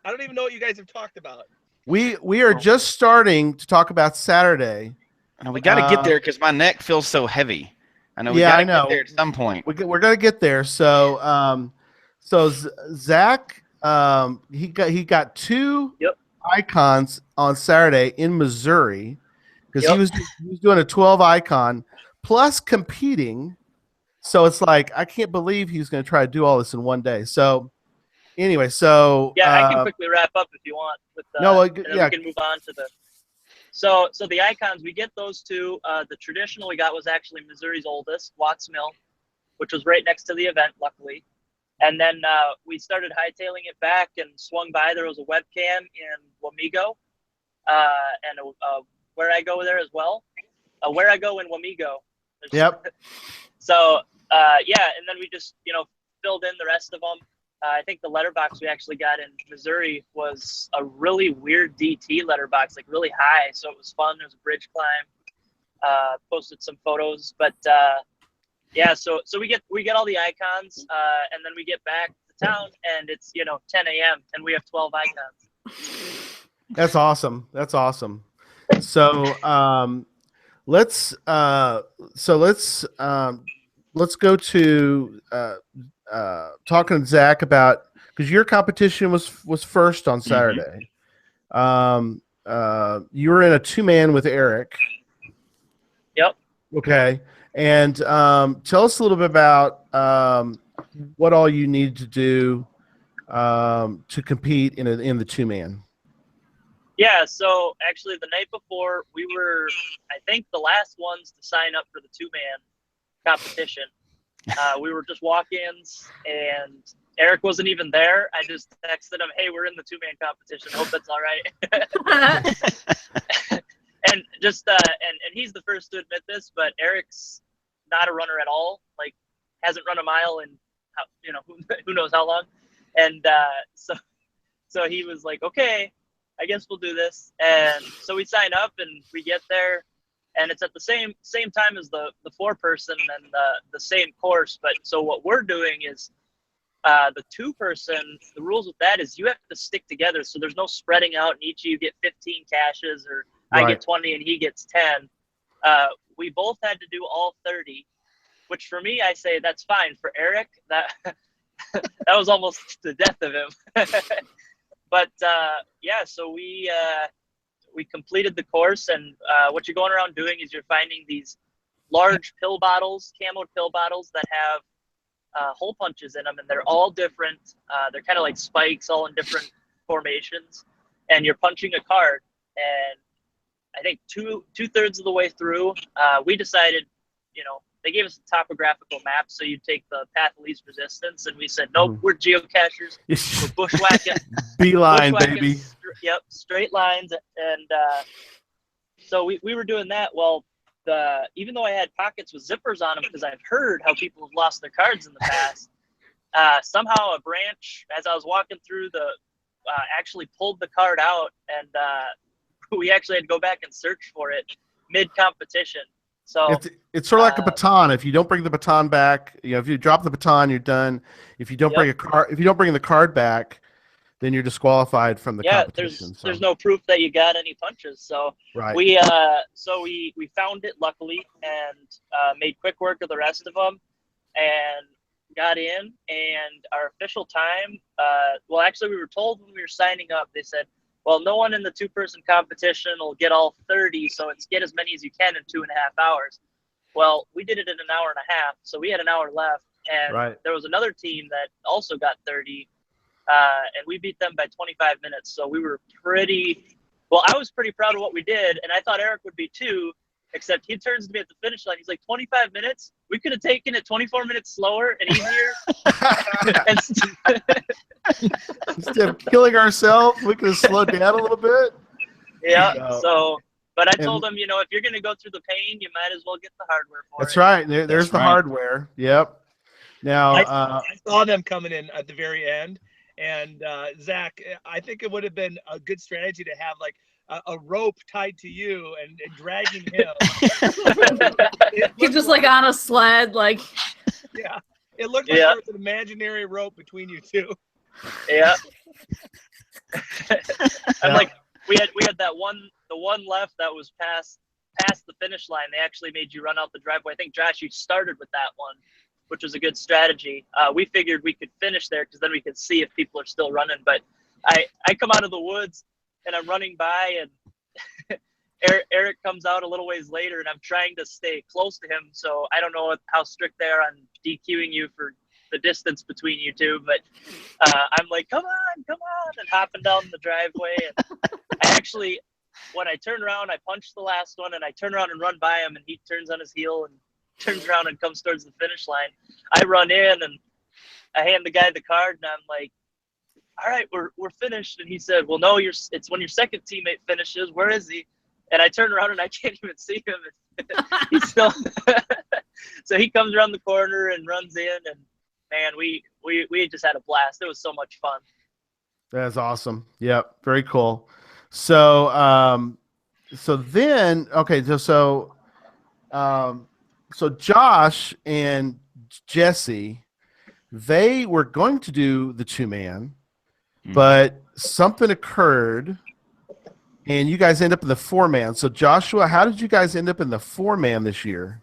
I don't even know what you guys have talked about. We are just starting to talk about Saturday. And we got to get there because my neck feels so heavy. I know we Yeah, got I to know. get there at some point. We're gonna get there. So Zach, he got 2 icons on Saturday in Missouri because he was doing a 12 icon plus competing. So it's like I can't believe he's going to try to do all this in one day. So anyway, I can quickly wrap up if you want. With we can move on to the. So the icons, we get those 2. The traditional we got was actually Missouri's oldest, Watts Mill, which was right next to the event, luckily. And then we started hightailing it back and swung by. There was a webcam in Wamego, and Where I Go there as well. Where I Go in Wamego. Yep. So and then we just filled in the rest of them. I think the letterbox we actually got in Missouri was a really weird DT letterbox, like really high. So it was fun. There was a bridge climb. Posted some photos, but so we get all the icons, and then we get back to town, and it's 10 a.m. and we have 12 icons. That's awesome. So let's go to talking to Zach about, because your competition was first on Saturday. You were in a 2-man with Eric. Yep. Okay. And tell us a little bit about what all you need to do to compete in the 2-man. Yeah, so actually the night before we were, I think, the last ones to sign up for the 2-man competition. We were just walk-ins, and Eric wasn't even there. I just texted him, "Hey, we're in the 2-man competition. Hope that's all right." And just and he's the first to admit this, but Eric's not a runner at all. Like, hasn't run a mile in who knows how long. And so he was like, "Okay, I guess we'll do this." And so we sign up and we get there, and it's at the same time as the 4-person and the same course. But so what we're doing is the 2-person, the rules with that is you have to stick together. So there's no spreading out and each of you get 15 caches, or I get 20 and he gets 10. We both had to do all 30, which for me, I say that's fine. For Eric, that that was almost the death of him. But so we completed the course, and what you're going around doing is you're finding these large pill bottles, camoed pill bottles that have hole punches in them, and they're all different. They're kind of like spikes, all in different formations, and you're punching a card. And I think two-thirds of the way through, we decided, they gave us a topographical map, so you take the path of least resistance, and we said, nope, we're geocachers. We're bushwhacking. Beeline, baby. Straight lines. And so we were doing that. Well, even though I had pockets with zippers on them, because I've heard how people have lost their cards in the past, somehow a branch, as I was walking through actually pulled the card out, and we actually had to go back and search for it mid-competition. So it's sort of like a baton. If you don't bring the baton back, if you drop the baton, you're done. If you don't bring the card back, then you're disqualified from the competition. There's no proof that you got any punches. So we found it luckily and made quick work of the rest of them and got in. And our official time, actually we were told when we were signing up, they said, well, no one in the 2-person competition will get all 30, so it's get as many as you can in 2.5 hours. Well, we did it in an hour and a half, so we had an hour left, and there was another team that also got 30, and we beat them by 25 minutes. So we were I was pretty proud of what we did, and I thought Eric would be too, except he turns to me at the finish line. He's like, 25 minutes? We could have taken it 24 minutes slower and easier. Instead of killing ourselves, we could have slowed down a little bit. Yeah. But I told him, if you're going to go through the pain, you might as well get the hardware for it. That's right. There's the hardware. Yep. Now I saw them coming in at the very end, and Zach, I think it would have been a good strategy to have like a rope tied to you and dragging him. He's just like on a sled, like. Yeah. It looked like Yeah. there was an imaginary rope between you two. Yeah. Yeah. I'm like, we had the one left that was past the finish line. They actually made you run out the driveway. I think, Josh, you started with that one, which was a good strategy. We figured we could finish there because then we could see if people are still running. But I come out of the woods and I'm running by, and Eric comes out a little ways later, and I'm trying to stay close to him. So I don't know how strict they are on DQing you for the distance between you two, but I'm like, come on, and hopping down the driveway. And I actually, when I turn around, I punch the last one, and I turn around and run by him, and he turns on his heel and turns around and comes towards the finish line. I run in, and I hand the guy the card, and I'm like, all right, we're finished. And he said, well, no, it's when your second teammate finishes. Where is he? And I turn around and I can't even see him. He's still. So he comes around the corner and runs in, and man, we just had a blast. It was so much fun. That's awesome. Yep, very cool. So so Josh and Jesse, they were going to do the 2-man, but something occurred, and you guys end up in the 4-man. So Joshua, how did you guys end up in the 4-man this year?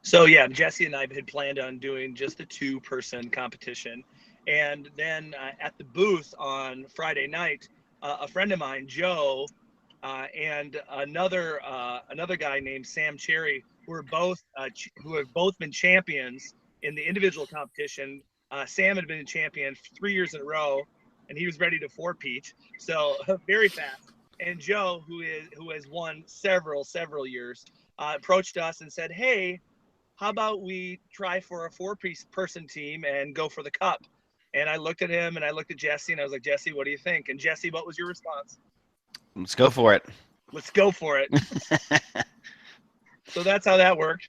So yeah, Jesse and I had planned on doing just a 2-person competition. And then at the booth on Friday night, a friend of mine, Joe, and another guy named Sam Cherry, who have both been champions in the individual competition. Sam had been a champion 3 years in a row, and he was ready to 4-peat, so very fast. And Joe, who has won several years, approached us and said, "Hey, how about we try for a 4-person team and go for the cup?" And I looked at him and I looked at Jesse and I was like, "Jesse, what do you think?" And Jesse, what was your response? Let's go for it. Let's go for it. So that's how that worked.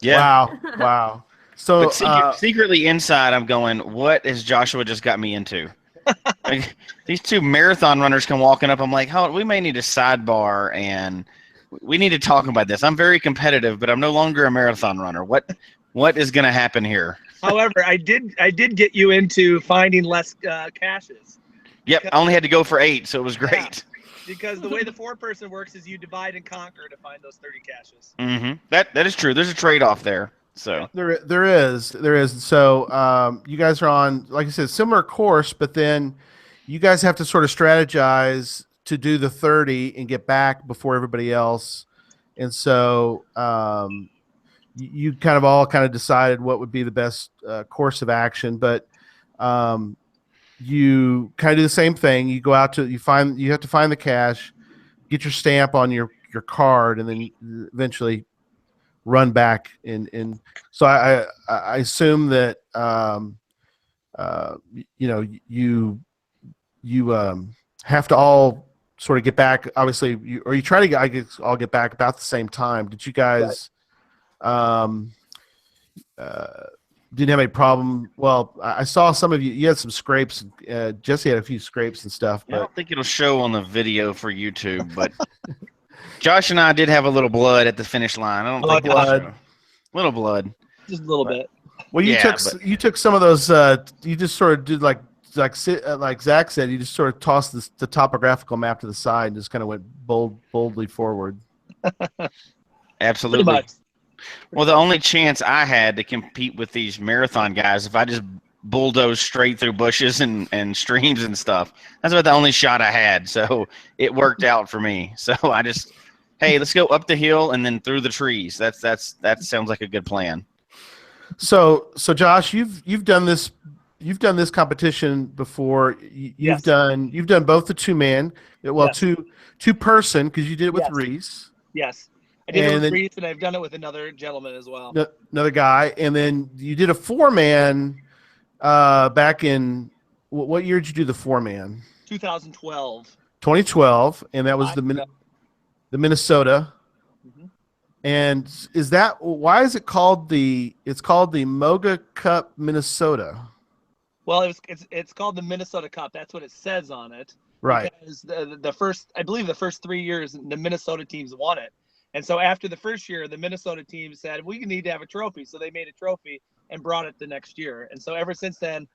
Yeah. Wow. So But secretly inside, I'm going, what has Joshua just got me into? Like, these 2 marathon runners come walking up. I'm like, we may need a sidebar, and we need to talk about this. I'm very competitive, but I'm no longer a marathon runner. What is going to happen here? However, I did get you into finding less caches. Yep, I only had to go for 8, so it was great. Yeah, because the way the 4-person works is you divide and conquer to find those 30 caches. Mm-hmm. That is true. There's a trade-off there. So there is. So you guys are on, like I said, similar course, but then you guys have to sort of strategize to do the 30 and get back before everybody else. And so you kind of all decided what would be the best course of action, but you kind of do the same thing. You go out to you have to find the cache, get your stamp on your card, and then eventually run back in. So I assume that you have to all sort of get back. Obviously, you try to all get back about the same time. Did you guys didn't have any problem? Well, I saw some of you had some scrapes. Jesse had a few scrapes and stuff. I don't think it'll show on the video for YouTube, but Josh and I did have a little blood at the finish line. I don't think blood. Little blood. Just a little bit. Well, you took some of those. You just sort of did like Zach said. You just sort of tossed the topographical map to the side and just kind of went boldly forward. Absolutely. Well, the only chance I had to compete with these marathon guys, if I just bulldoze straight through bushes and streams and stuff, that's about the only shot I had. So it worked out for me. So I just, hey, let's go up the hill and then through the trees. That sounds like a good plan. So Josh, you've done this competition before. You've done both the 2-man, well, yes. two person, because you did it with Reese. Yes. I did it with Reese, and I've done it with another gentleman as well. Another guy, and then you did a 4-man back in what year did you do the 4-man? 2012. 2012, and that was the Minnesota. Mm-hmm. And why is it called it's called the MOGA Cup Minnesota? Well, it's called the Minnesota Cup. That's what it says on it. Right. Because I believe the first 3 years the Minnesota teams won it. And so after the first year, the Minnesota team said, we need to have a trophy. So they made a trophy and brought it the next year. And so ever since then,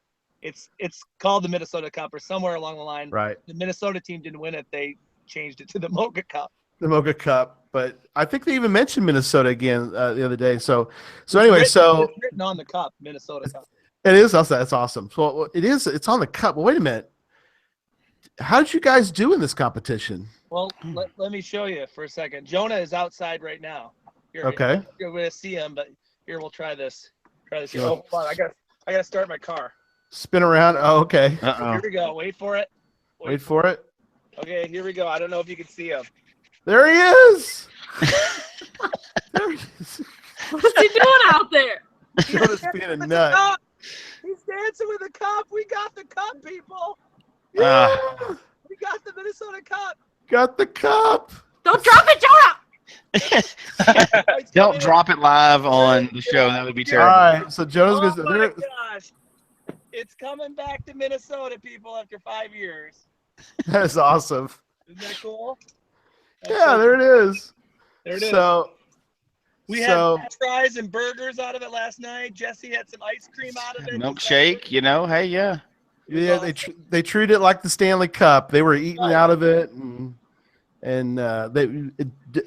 it's called the Minnesota Cup, or somewhere along the line. Right. The Minnesota team didn't win it. They changed it to the MOGA Cup. The MOGA Cup, but I think they even mentioned Minnesota again the other day. So anyway, it's written on the cup, Minnesota Cup. It is also, that's awesome. So it's on the cup. Well, wait a minute. How did you guys do in this competition? Well, let me show you for a second. Jonah is outside right now. Here, Okay. You're going to see him, but here, we'll try this. Here. Sure. Oh, hold on. I got to start my car. Spin around. Oh, okay. Here we go. Wait for it. Wait for it. Okay, here we go. I don't know if you can see him. There he is. There he is. What's he doing out there? Jonah's being a nut. He's dancing with the cup. We got the cup, people. Yeah. We got the Minnesota Cup. Got the cup. Don't drop it, Jonah! Don't drop it live on the show. That would be All terrible. right. So Jonah's Oh going my to. gosh. It's coming back to Minnesota, people, after 5 years. That is awesome. Isn't that cool? Yeah, there it is. There it is. So We had fries and burgers out of it last night. Jesse had some ice cream out of it. Milkshake, hey, yeah. yeah, they treat it like the Stanley Cup. They were eating out of it, and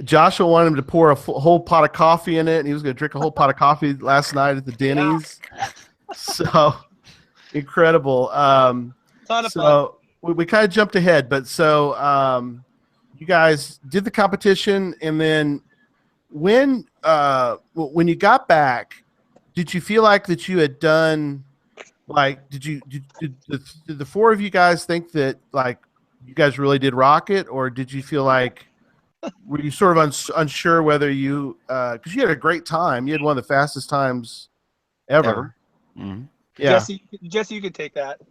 Joshua wanted him to pour a whole pot of coffee in it, and he was going to drink a whole pot of coffee last night at the Denny's. Yeah. So incredible. Ton of fun. We kind of jumped ahead, but you guys did the competition, and then when you got back, did you feel like that you had done, like, did the four of you guys think that, like, you guys really did rock it, or did you feel like, were you sort of unsure whether you, because you had a great time, you had one of the fastest times ever. Mm-hmm. Yeah. Jesse, you could take that.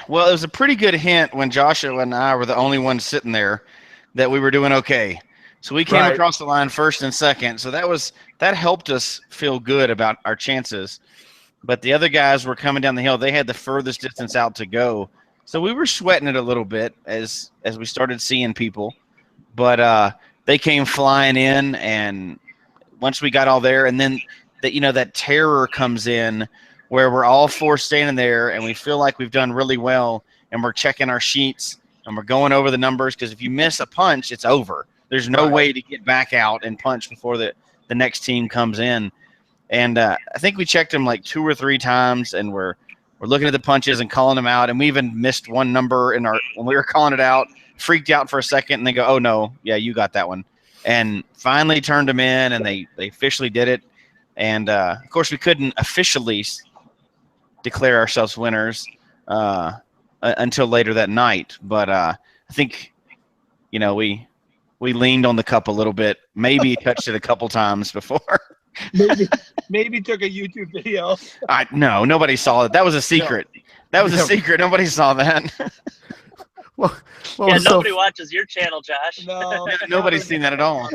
Well, it was a pretty good hint when Joshua and I were the only ones sitting there that we were doing okay. So we came across the line first and second. So that helped us feel good about our chances. But the other guys were coming down the hill. They had the furthest distance out to go. So we were sweating it a little bit as we started seeing people. But they came flying in, and once we got all there, and then that terror comes in where we're all four standing there and we feel like we've done really well, and we're checking our sheets and we're going over the numbers, because if you miss a punch, it's over. There's no way to get back out and punch before the next team comes in. And I think we checked them like 2 or 3 times, and we're looking at the punches and calling them out. And we even missed one number when we were calling it out, freaked out for a second, and they go, "Oh no, yeah, you got that one." And finally turned them in, and they officially did it. And of course, we couldn't officially declare ourselves winners until later that night. But I think, we leaned on the cup a little bit, maybe touched it a couple times before. maybe took a YouTube video. No, nobody saw it. That was a secret. No. That was a secret. Nobody saw that. well, yeah, nobody watches your channel, Josh. No, nobody's seen that at all.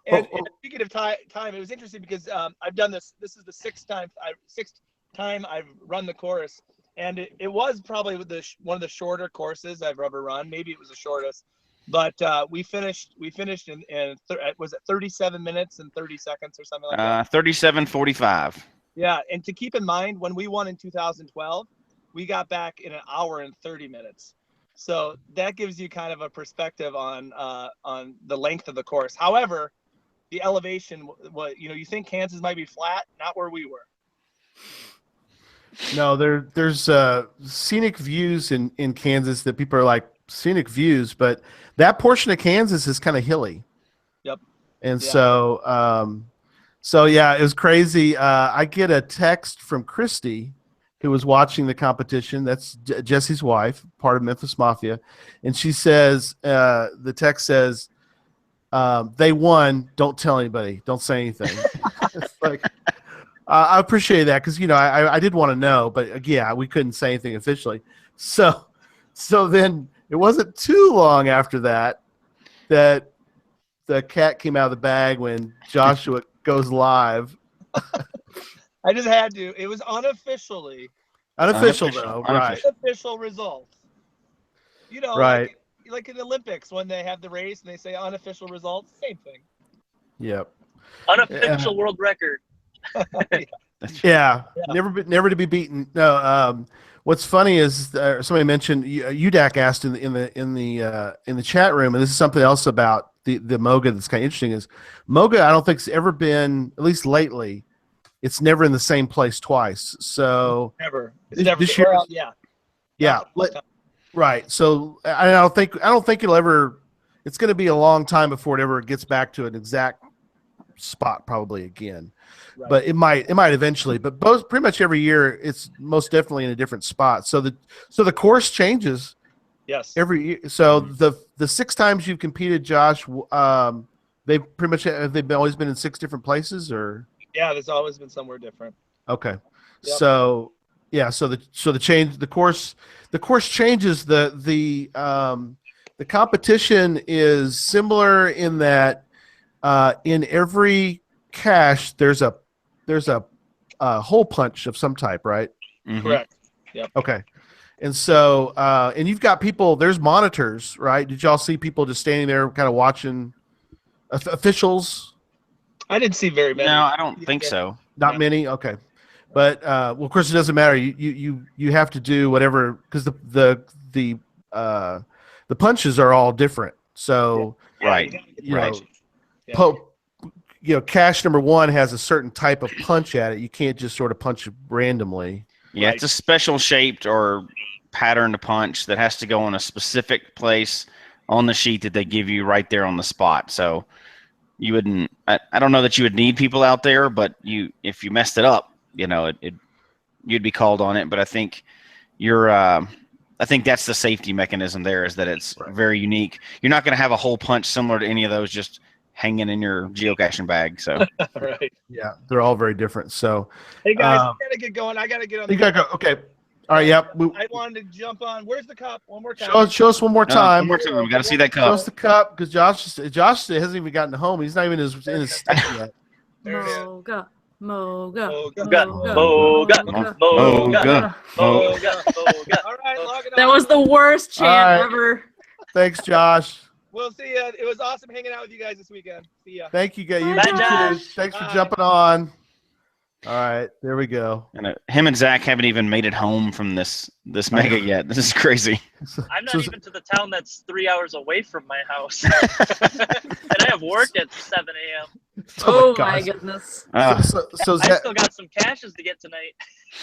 And speaking of time, it was interesting because I've done this. This is the sixth time I've run the course, and it was probably one of the shorter courses I've ever run. Maybe it was the shortest, but we finished in was it 37 minutes and 30 seconds or something like that? 37:45. Yeah, and to keep in mind, when we won in 2012, we got back in an hour and 30 minutes. So that gives you kind of a perspective on the length of the course. However, the elevation, you think Kansas might be flat, not where we were. No, there's scenic views in Kansas that people are like, scenic views, but that portion of Kansas is kind of hilly. Yep. And so yeah, it was crazy. I get a text from Christy, who was watching the competition. That's Jesse's wife, part of Memphis Mafia. And she says, the text says, they won. Don't tell anybody. Don't say anything. It's like, I appreciate that, because I did want to know, but yeah, we couldn't say anything officially. So then it wasn't too long after that the cat came out of the bag when Joshua goes live. I just had to. It was unofficial though, right? Unofficial. Unofficial results. Right. like in the Olympics when they have the race and they say unofficial results, same thing. Yep. Unofficial world record. Yeah. Yeah. Never to be beaten. No. What's funny is somebody mentioned UDAC asked in the chat room, and this is something else about the MOGA that's kind of interesting. Is MOGA I don't think it's ever been, at least lately, it's never in the same place twice. So Never. It's this never. year, Well, yeah. yeah, right. So I don't think it'll ever. It's going to be a long time before it ever gets back to an exact spot, probably again. Right. But it might eventually. But pretty much every year, it's most definitely in a different spot. So the course changes Yes. every year. So the 6 times you've competed, Josh, they've pretty much they've always been in 6 different places, or Yeah, there's always been somewhere different. okay. Yep. So yeah, so the course changes. The competition is similar in that in every cache there's a hole punch of some type, right? Mhm. Correct. Yep. Okay. And so and you've got people, there's monitors, right? Did y'all see people just standing there kind of watching officials? I didn't see very many. No, I don't think so. Not Yeah. many? Okay. But well, of course it doesn't matter. You have to do whatever, because the punches are all different. So Yeah, Right. you gotta get you the know, Yeah. cache number 1 has a certain type of punch at it. You can't just sort of punch randomly. Yeah, Right. it's a special shaped or patterned punch that has to go in a specific place on the sheet that they give you right there on the spot. So you wouldn't. I don't know that you would need people out there, but if you messed it up, you'd be called on it. But I think I think that's the safety mechanism there, is that it's very unique. You're not going to have a hole punch similar to any of those just hanging in your geocaching bag. So Right. Yeah, they're all very different. So Hey guys, I gotta get going. I gotta get on. you gotta go. Okay. All right. Yep. I wanted to jump on. Where's the cup? One more time. Show us one more time. one more time. We got to see that Show cup. us the cup, because Josh hasn't even gotten home. He's not even in his state yet. There it is. Moga, Moga, Moga. Moga. Moga. Moga. Moga. All right, log it That on. was the worst chant All right. ever. Thanks, Josh. We'll see ya. It was awesome hanging out with you guys this weekend. See ya. Thank you, guys. You Bye, too. Josh. Thanks for Bye. jumping on. All right, there we go. And him and Zach haven't even made it home from this mega yet. This is crazy. I'm not So- even to the town that's 3 hours away from my house. And I have work at 7 a.m. Oh my my gosh. goodness. So I Zach, still got some caches to get tonight.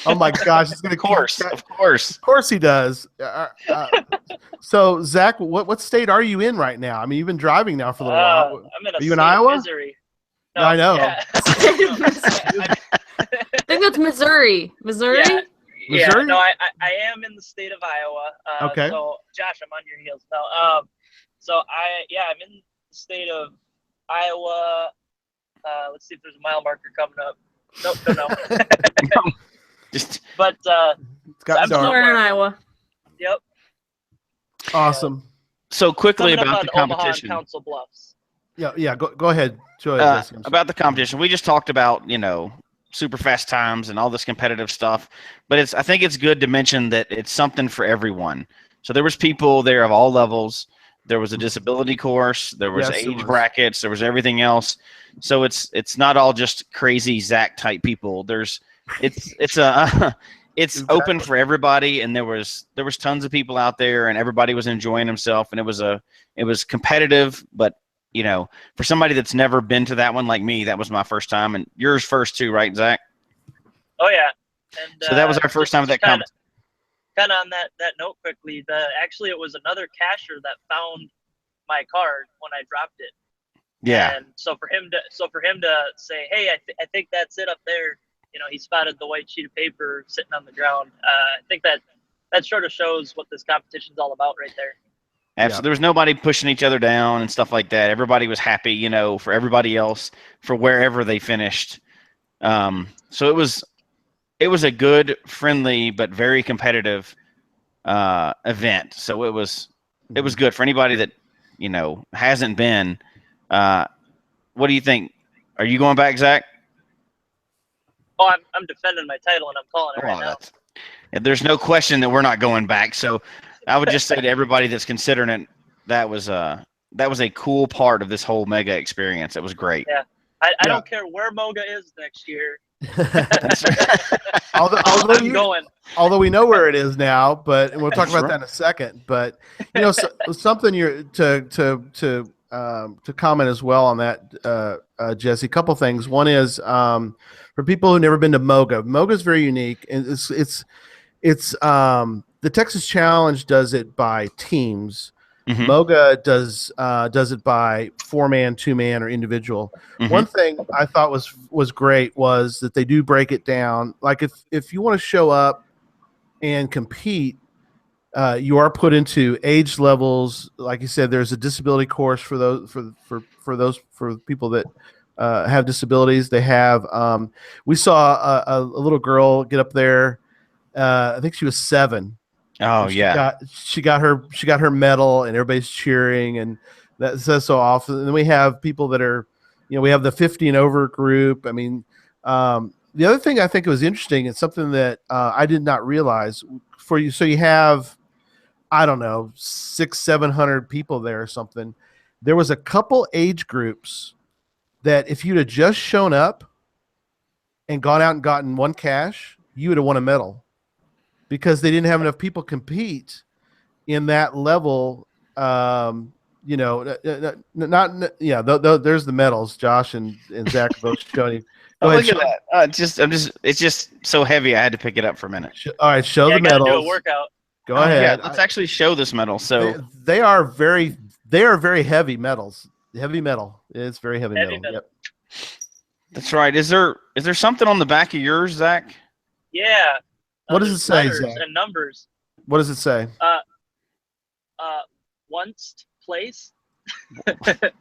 oh my gosh, it's gonna Of course, keep- of course. Of course he does. So Zach, what state are you in right now? I mean, you've been driving now for a little while. I'm in a Are you in state of Iowa? misery. No, I know. Yeah. I think that's Missouri. Missouri? Yeah, yeah, Missouri? no, I am in the state of Iowa. Okay. So, Josh, I'm on your heels now. I'm in the state of Iowa. Let's see if there's a mile marker coming up. Nope, no. Just But It's got I'm dark. Somewhere in Iowa. yep. Awesome. so quickly Coming up about the on Omaha and competition. Council Bluffs. Yeah. Go ahead. Go ahead, Jesse. I'm sorry. About the competition, we just talked about super fast times and all this competitive stuff, but I think it's good to mention that it's something for everyone. So there was people there of all levels. There was a disability course. There was Yes, there age was. brackets. There was everything else. So it's not all just crazy Zach type people. It's open for everybody, and there was tons of people out there, and everybody was enjoying himself, and it was competitive, but for somebody that's never been to that one like me, that was my first time, and yours first too, right, Zach? Oh yeah. And So that was our first time at that kind competition. of on that note quickly. Actually, it was another cacher that found my card when I dropped it. Yeah, And so for him to say, hey, I think that's it up there. He spotted the white sheet of paper sitting on the ground. I think that sort of shows what this competition's all about right there. absolutely. Yeah. There was nobody pushing each other down and stuff like that. Everybody was happy, for everybody else, for wherever they finished. So it was a good, friendly, but very competitive event. So it was good for anybody that hasn't been. What do you think? Are you going back, Zach? Oh, I'm defending my title and I'm calling it right now. There's no question that we're not going back. So I would just say to everybody that's considering it, that was a cool part of this whole mega experience. It was great. Yeah. I Yeah. don't care where MOGA is next year. although, I'm going. although we know where it is now, but and we'll talk That's about right. that in a second. But something you're to comment as well on that, Jesse. A couple things. One is for people who've never been to MOGA. MOGA is very unique, and it's the Texas Challenge does it by teams. Mhm. MOGA does it by 4-man, 2-man, or individual. Mhm. One thing I thought was great was that they do break it down. Like if you want to show up and compete, you are put into age levels. Like you said, there's a disability course for those for people that have disabilities. They have. We saw a little girl get up there. I think she was 7. Oh And yeah. she got her medal, and everybody's cheering, and that says so often. And then we have people that are, we have the 50 and over group. I mean, the other thing I think was interesting, and something that I did not realize for you. So you have, I don't know, 600-700 people there or something. There was a couple age groups that if you'd have just shown up and gone out and gotten one cache, you would have won a medal, because they didn't have enough people compete in that level. There's the medals. Josh and Zach are both showing you. Go ahead. Look at that. It's just so heavy. I had to pick it up for a minute. All right, show Yeah, the I gotta medals. do a workout. Go ahead. Yeah, let's actually show this medal. So they are very heavy medals. Heavy metal. It's very heavy metal. Yep. that's right. Is there something on the back of yours, Zach? Yeah. What does it there's say, letters Zach? and numbers. What does it say? Once place.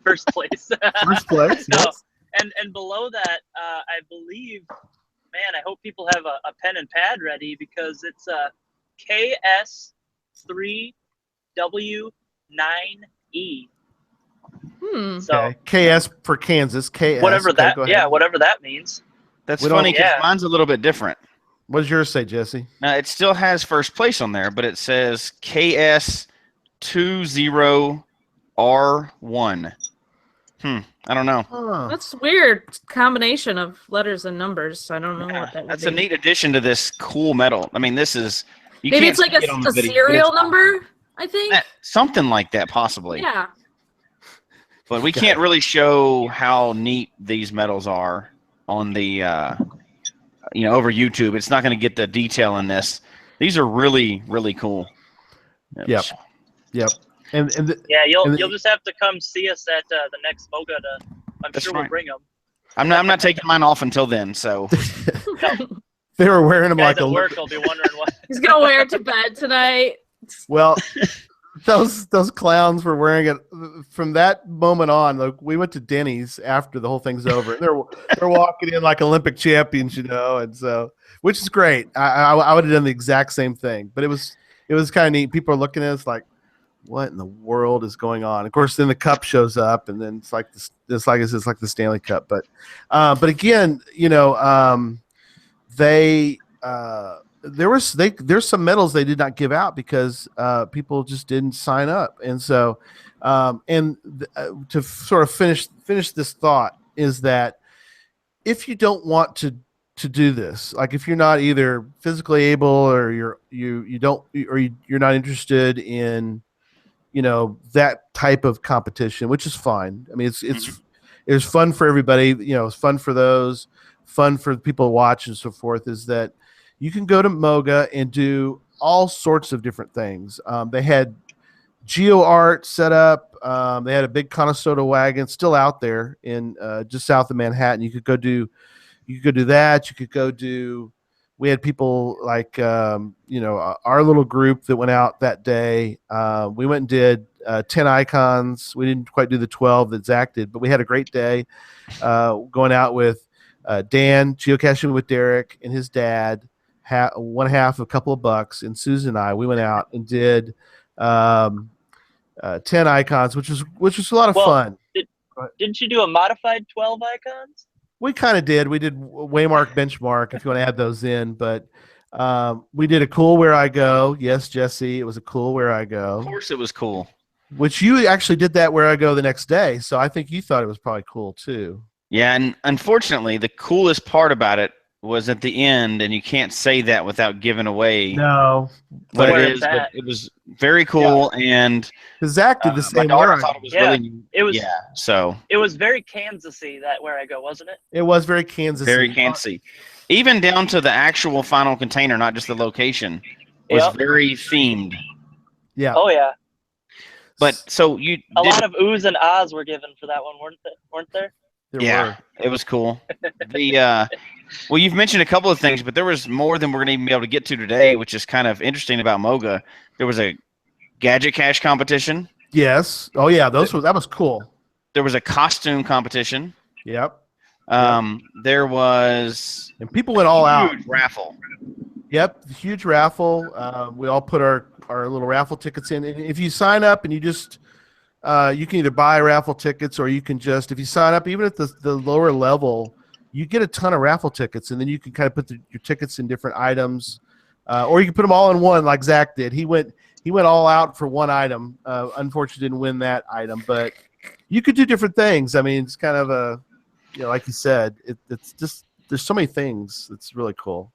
First place. First place. No. Yes. And below that, I believe, man, I hope people have a pen and pad ready, because it's KS3W9E. So Okay. KS for Kansas. KS. whatever Okay, that, go ahead. yeah, whatever that means. That's We don't- funny because Yeah. mine's a little bit different. What does yours say, Jesse? It still has first place on there, but it says KS20R1. I don't know. Huh. That's weird combination of letters and numbers. I don't know Yeah, what that would that's be. a neat addition to this cool medal. I mean, this is you Maybe can't it's like see it on the a video, but serial it's- number, I think. something like that, possibly. Yeah. But we can't really show how neat these medals are on the over YouTube. It's not going to get the detail in this. These are really, really cool. Yep. And Yeah, you'll and- just have to come see us at the next MOGA. I'm That's sure right. we'll bring them. I'm not taking mine off until then. So they were wearing them Guys like at work will be wondering what. He's gonna wear it to bed tonight. Well, those clowns were wearing it from that moment on. Like, we went to Denny's after the whole thing's over, and they're walking in like Olympic champions, and so, which is great. I would have done the exact same thing, but it was kind of neat. People are looking at us like, what in the world is going on? Of course, then the cup shows up, and then it's like this. It's like the Stanley Cup, but again, there's some medals they did not give out because people just didn't sign up, and so to sort of finish this thought is that if you don't want to do this, like if you're not either physically able or you're not interested in that type of competition, which is fine. I mean, it's fun for everybody. It's fun for those, fun for people to watch and so forth. Is that you can go to MOGA and do all sorts of different things. They had geo art set up. They had a big Conestoga wagon still out there in just south of Manhattan. You could go do that. You could go do. We had people like our little group that went out that day. We went and did 10 icons. We didn't quite do the 12 that Zach did, but we had a great day going out with Dan, geocaching with Derek and his dad. One half, a couple of bucks, and Susan and I, we went out and did 10 icons, which was a lot of fun. Didn't you do a modified 12 icons? We kind of did. We did Waymark, Benchmark, if you want to add those in. But we did a cool Where I Go. Yes, Jesse, it was a cool Where I Go. of course it was cool. which you actually did that where I go the next day. So I think you thought it was probably cool too. Yeah, and unfortunately, the coolest part about it was at the end, and you can't say that without giving away No, what Where it it's is. But at. it was very cool, and because Zach did the my same daughter where thought it was Yeah, really. it was- Yeah, so It was very Kansas-y that where I go, wasn't it? it was very Kansas. very Kansas, even down to the actual final container, not just the location, was Yep. very themed. Yeah. Oh yeah. But so you A did, lot of oohs and ahs were given for that one, weren't there? There yeah, were. it was cool. The well, you've mentioned a couple of things, but there was more than we're going to even be able to get to today, which is kind of interesting about MOGA. There was a gadget cache competition. Yes. Oh yeah, that was cool. There was a costume competition. Yep. There was And people went all out. huge raffle. Yep, huge raffle. We all put our little raffle tickets in. And if you sign up and you just you can either buy raffle tickets or you can just, if you sign up, even at the lower level, you get a ton of raffle tickets, and then you can kind of put your tickets in different items, or you can put them all in one like Zach did. He went all out for one item. Unfortunately, didn't win that item, but you could do different things. I mean, it's kind of a, like you said, it's just there's so many things. It's really cool.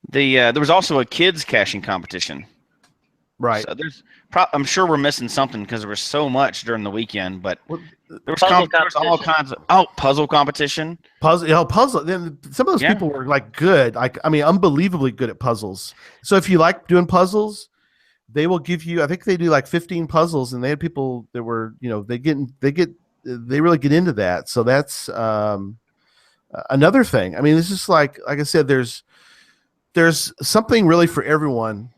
There was also a kids caching competition. Right. So I'm sure we're missing something because there was so much during the weekend, but Well, there was Puzzle there was all kinds of puzzle competition. Puzzle. Then some of those Yeah. people were like good, unbelievably good at puzzles. So if you like doing puzzles, they will give you. I think they do like 15 puzzles, and they had people that were, they really get into that. So that's another thing. I mean, it's just like I said, there's something really for everyone,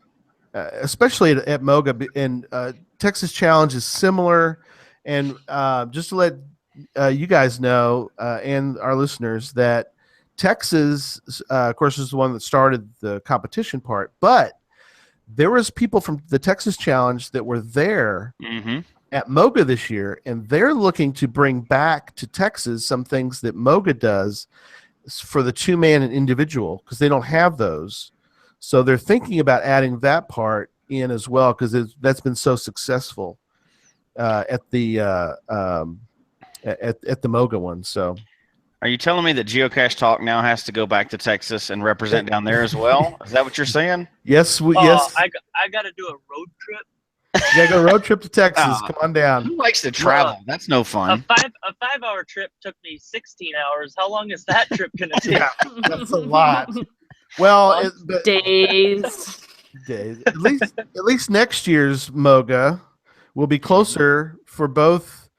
especially at MOGA, and Texas Challenge is similar. And just to let you guys know and our listeners that Texas, of course, is the one that started the competition part, but there was people from the Texas Challenge that were there at MOGA this year, and they're looking to bring back to Texas some things that MOGA does for the two-man and individual, because they don't have those. So they're thinking about adding that part in as well, because that's been so successful at the MOGA one. So, Are you telling me that Geocache Talk now has to go back to Texas and represent down there as well? Is that what you're saying? yes, I got to do a road trip. You gotta go road trip to Texas. Oh. Come on down. Who likes to travel? That's no fun. A 5-hour trip took me 16 hours. How long is that trip gonna take? Yeah, that's a lot. Well, Days. At least next year's MOGA will be closer for both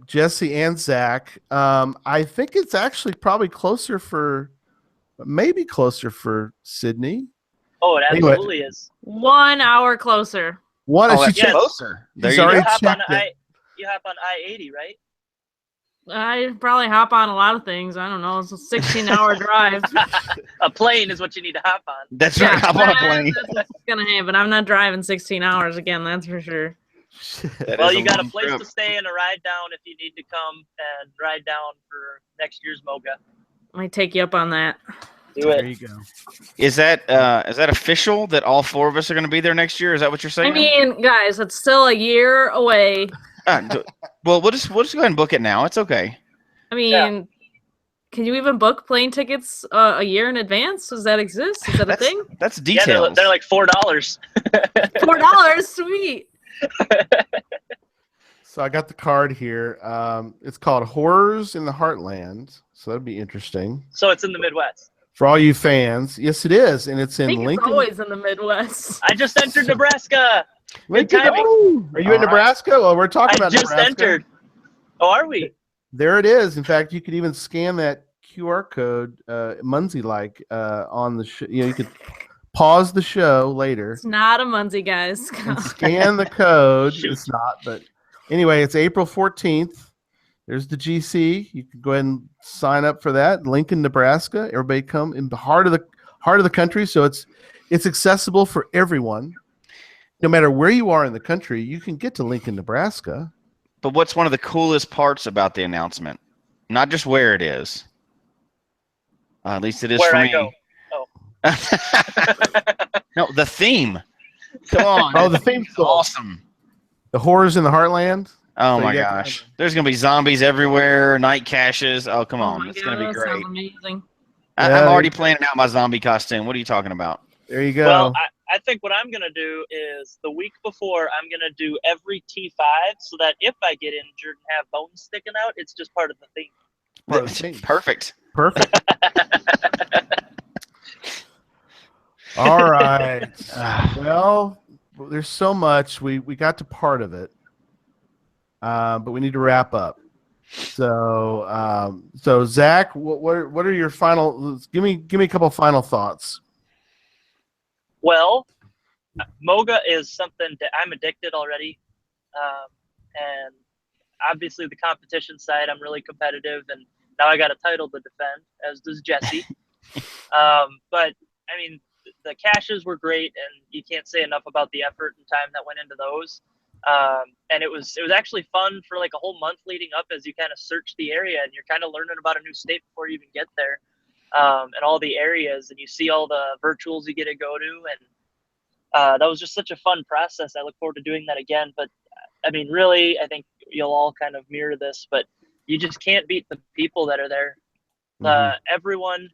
Jesse and Zach. I think it's actually probably maybe closer for Sydney. Oh, it Anyway. absolutely is. 1 hour closer. One, Oh, she that's checked. closer. There He's you already go. You hop on I-80, right? I probably hop on a lot of things. I don't know. It's a 16-hour drive. A plane is what you need to hop on. That's right. Hop on a plane. That's what's gonna happen. I'm not driving 16 hours again. That's for sure. That Well, is you got a long place trip. to stay and a ride down if you need to come and ride down for next year's MOGA. Might take you up on that. Do There it. you go. Is that official that all four of us are going to be there next year? Is that what you're saying? I mean, guys, it's still a year away. Well, we'll just go ahead and book it now. It's okay. I mean, Yeah. can you even book plane tickets a year in advance? Does that exist? Is that a thing? That's Yeah, details. they're like $4. $4, sweet. So I got the card here. It's called Horrors in the Heartland. So that'd be interesting So it's in the Midwest. for all you fans. Yes, it is, and it's I in think Lincoln. it's always in the Midwest. I just entered Nebraska. Lincoln. timing. Oh, are you in All right. Nebraska? Well, we're talking I about just Nebraska. entered. Oh, are we? There it is. In fact, you could even scan that QR code, Muncie-like, on the show. You could pause the show later It's not a Muncie, guys. and scan the code. Shoot. It's not, but anyway, it's April 14th. There's the GC. You can go ahead and sign up for that. Lincoln, Nebraska. Everybody come in the heart of the country, so it's accessible for everyone. No matter where you are in the country, you can get to Lincoln, Nebraska. But what's one of the coolest parts about the announcement? Not just where it is. At least it is Where for I me. go. No, the theme. Come on. Oh, the theme's cool. awesome. The horrors in the heartland. Oh So my you got gosh. There's going to be zombies everywhere, night caches. Oh, come Oh on. my It's god, going to be that great. sounds amazing. Yeah, I'm already planning out my zombie costume. What are you talking about? There you go. Well, I think what I'm gonna do is the week before I'm gonna do every T5 so that if I get injured and have bones sticking out, it's just part of the theme. Part of the thing. Perfect. Perfect. All right. Well, there's so much. We got to part of it, but we need to wrap up. So Zach, what are your final? Give me a couple final thoughts. Well, MOGA is something that I'm addicted already, and obviously the competition side I'm really competitive, and now I got a title to defend, as does Jesse. But I mean, the caches were great, and you can't say enough about the effort and time that went into those. And it was actually fun for like a whole month leading up as you kind of search the area and you're kind of learning about a new state before you even get there, and all the areas, and you see all the virtuals you get to go to, and that was just such a fun process. I look forward to doing that again. But I mean, really, I think you'll all kind of mirror this, but you just can't beat the people that are there. Everyone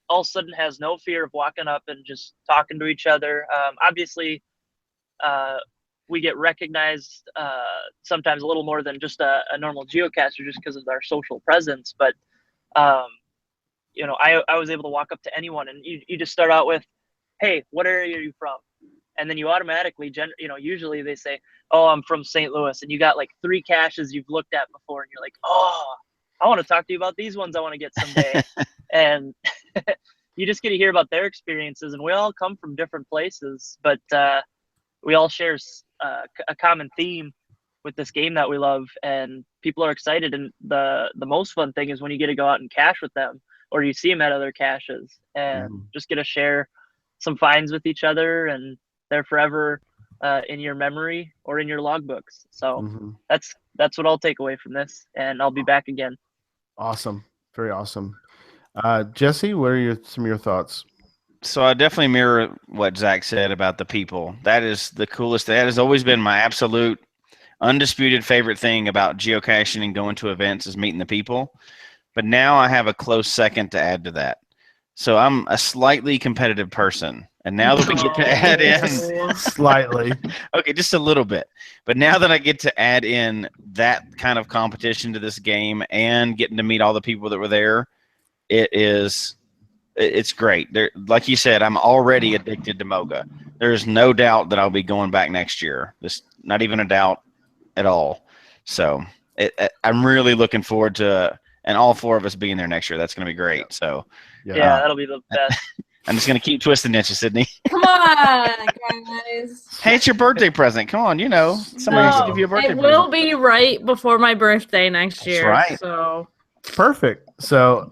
all of a sudden has no fear of walking up and just talking to each other. Obviously, we get recognized sometimes a little more than just a normal geocacher just because of our social presence. But, you know, I was able to walk up to anyone, and you just start out with, hey, what area are you from? And then you automatically, usually they say, oh, I'm from St. Louis. And you got like 3 caches you've looked at before. And you're like, oh, I want to talk to you about these ones I want to get someday. And you just get to hear about their experiences. And we all come from different places, but we all share a common theme with this game that we love. And people are excited. And the most fun thing is when you get to go out and cache with them, or you see them at other caches and just get to share some finds with each other, and they're forever in your memory or in your logbooks. So that's what I'll take away from this, and I'll be back again. Awesome. Very awesome. Jesse, what are some of your thoughts? So I definitely mirror what Zach said about the people. That is the coolest. That has always been my absolute undisputed favorite thing about geocaching and going to events is meeting the people. But now I have a close second to add to that. So I'm a slightly competitive person. And now that we get to add in slightly, okay, just a little bit. But now that I get to add in that kind of competition to this game and getting to meet all the people that were there, it's great. Like you said, I'm already addicted to MOGA. There's no doubt that I'll be going back next year. There's not even a doubt at all. So I'm really looking forward to, and all 4 of us being there next year. That's going to be great. So yeah, that'll be the best. I'm just going to keep twisting inches, Sydney. Come on, guys. Hey, it's your birthday present. Come on, somebody has to give you a birthday It present. will be right before my birthday next year. right. So perfect. So,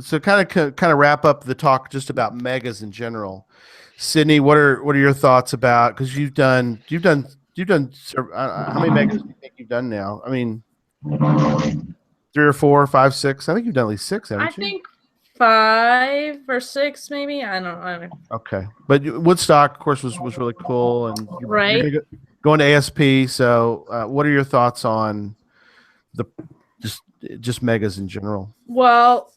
so kind of wrap up the talk just about megas in general. Sydney, what are your thoughts about? Because you've done how many megas do you think you've done now? I mean, 3 or 4, 5, 6. I think you've done at least 6, haven't you? I think 5 or 6, maybe. I don't know. Okay, but Woodstock, of course, was really cool, and Right. you're going to ASP. So, what are your thoughts on the just megas in general? Well,